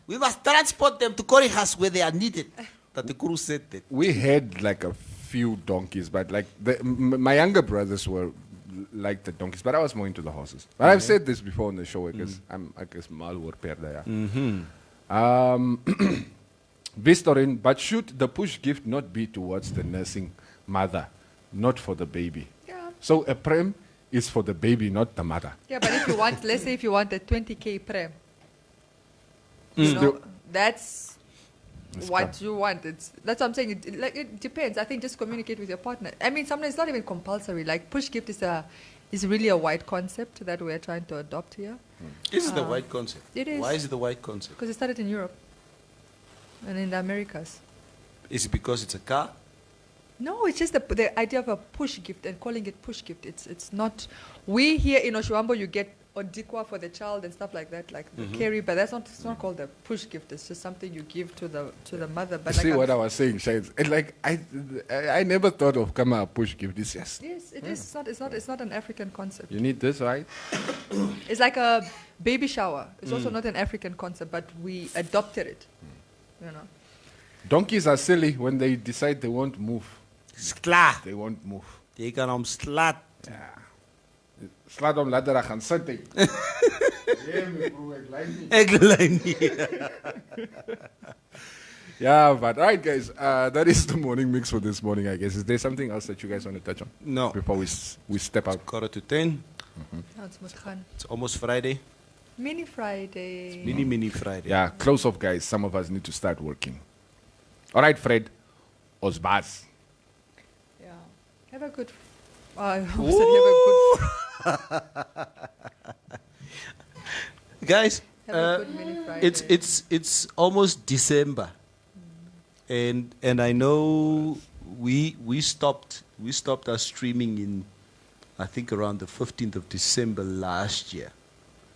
We must transport them to Korihas where they are needed. That the Kuru said that. We had like a few donkeys, but like my younger brothers were like the donkeys, but I was more into the horses. But I've said this before on the show because I'm, I guess, mal oor perde, yeah. Vistorin, but should the push gift not be towards the nursing mother, not for the baby? Yeah. So a prem is for the baby, not the mother. Yeah, but if you want, let's say if you want a 20K prem, you know, that's what you want. That's what I'm saying. It depends. I think just communicate with your partner. I mean, sometimes it's not even compulsory. Like push gift is really a white concept that we're trying to adopt here. This is the white concept. It is. Why is it the white concept? Because it started in Europe and in the Americas. Is it because it's a car? No, it's just the idea of a push gift and calling it push gift. It's not. We here in Oshuambo, you get odikwa for the child and stuff like that, like the carry, but it's not called a push gift. It's just something you give to the mother. But See like what I was saying, Shades. And like I never thought of a push gift. It's just yes, it is. It's not an African concept. you need this, right? It's like a baby shower. It's also not an African concept, but we adopted it. You know. Donkeys are silly when they decide they won't move. Skla. They won't move. Jy kan hom slat. Ja. Slaat hom later gaan sit. Ja, my bro, ek ly nie. Yeah, but all right, guys, that is the morning mix for this morning, I guess. Is there something else that you guys want to touch on? No. Before we step out. 9:45. Nou, het moet gaan. It's almost Friday. Mini Friday. Mini Friday. Yeah, close off, guys. Some of us need to start working. All right, Fred. Osbaz. Yeah. Have a good. I almost said have a good. Guys, Have a good mini Friday. it's almost December, and I know we stopped our streaming in, I think, around the 15th of December last year,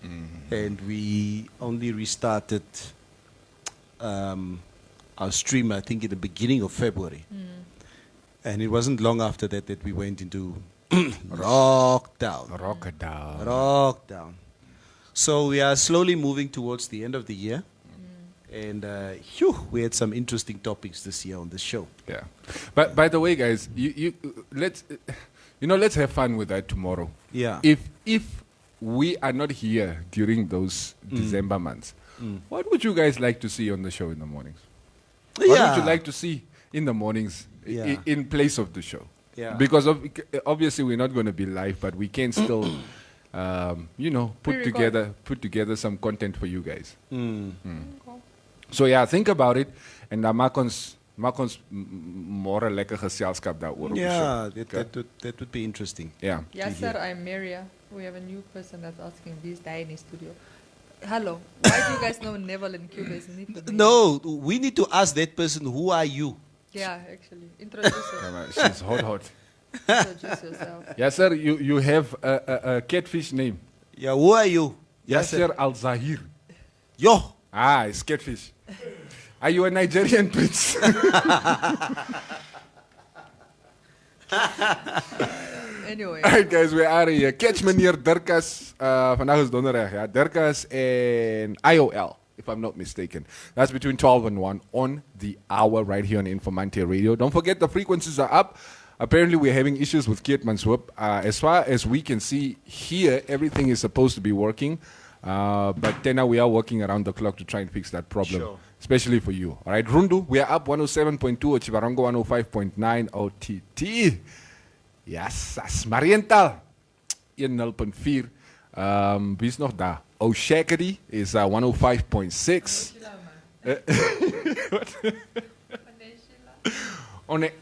and we only restarted our stream, I think, in the beginning of February. And it wasn't long after that we went into lockdown. So we are slowly moving towards the end of the year. And we had some interesting topics this year on the show. Yeah. But by the way, guys, let's have fun with that tomorrow. Yeah. If we are not here during those December months, what would you guys like to see on the show in the mornings? What would you like to see in the mornings in place of the show? Yeah. Because obviously we're not going to be live, but we can still, put together some content for you guys. So yeah, think about it, and maak ons môre lekker geselskap daaroor op die Yeah, show. that would be interesting. Yeah. Yes, sir, I'm Maria. We have a new person that's asking this day in the studio. Hello, why do you guys know Neville and Cubase? No, we need to ask that person, who are you? Yeah, actually. Introduce yourself. She's hot. Introduce yourself. Yes, sir, you have a catfish name. Yeah, who are you? Yasser Al-Zahir. Yo! Ah, it's catfish. Are you a Nigerian prince? Anyway. All right, guys, we're out of here. Catch meneer Dirkas. Vandaag is donderdag, ja. Dirkas and IOL, if I'm not mistaken. That's between 12 and 1 on the hour right here on Informanté Radio. Don't forget the frequencies are up. Apparently, we're having issues with Keet Manswip. As far as we can see here, everything is supposed to be working. But then we are working around the clock to try and fix that problem, especially for you. All right, Rundu, we are up 107.2, Chivarongo 105.9, OTT. Yes, that's Mariental 1.0.4. Wie is nog daar? O'Shackery is 105.6. Okay.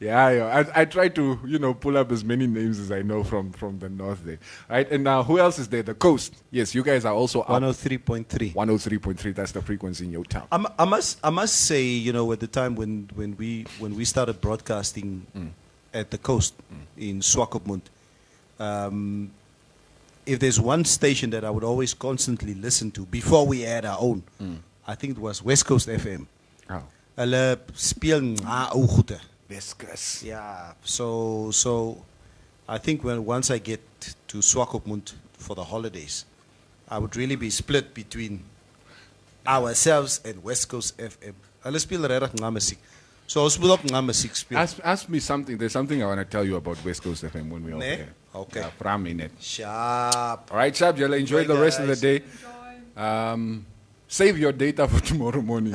Yeah, I try to, pull up as many names as I know from the north there. Right, and who else is there? The coast. Yes, you guys are also up. 103.3. 103.3, that's the frequency in your town. I must say, at the time when we started broadcasting at the coast in Swakopmund, if there's one station that I would always constantly listen to before we had our own, I think it was West Coast FM. Oh. Hulle speel ou goeie. West Coast. Yeah. So I think once I get to Swakopmund for the holidays, I would really be split between ourselves and West Coast FM. Hulle speel regtig nga musiek. So ons moet ook nga musiek speel. Ask me something. There's something I want to tell you about West Coast FM when we're over there. Okay. For a minute. Sharp. All right, Sharp. You'll enjoy the rest of the day. Save your data for tomorrow morning.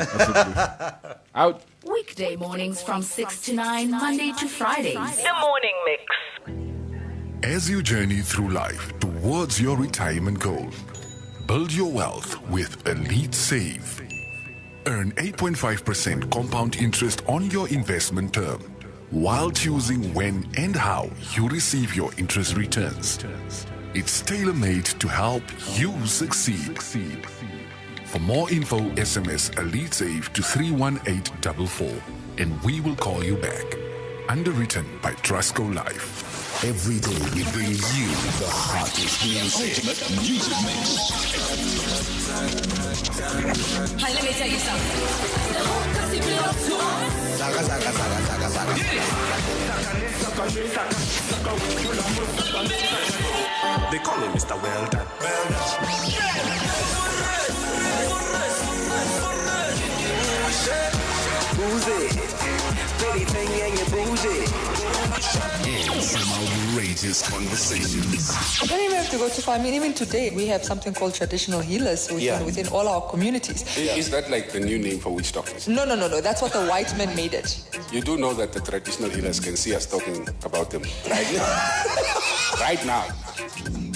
Out. Weekday mornings from 6 to 9, Monday to Fridays. The morning mix. As you journey through life towards your retirement goal, build your wealth with Elite Save. Earn 8.5% compound interest on your investment term while choosing when and how you receive your interest returns. It's tailor-made to help you succeed. For more info, SMS Elite Save to 31844 and we will call you back. underwritten by Trusco Life. Every day we bring you the hottest music. Ultimate music mix. Hey, let me tell you something. The whole city belongs to us. Zaga, zaga, zaga, zaga, zaga. They call him Mr. Well Done. Well done. Boozy. Pretty thing and you boozy. And some outrageous conversations. You don't even have to go too far. I mean, even today, we have something called traditional healers within all our communities. Is that like the new name for witch doctors? No. That's what the white men made it. You do know that the traditional healers can see us talking about them right now. Right now.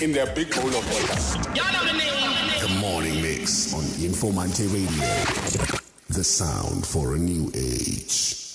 In their big bowl of water. Y'all know the name. The Morning Mix on Informanté Radio. The sound for a new age.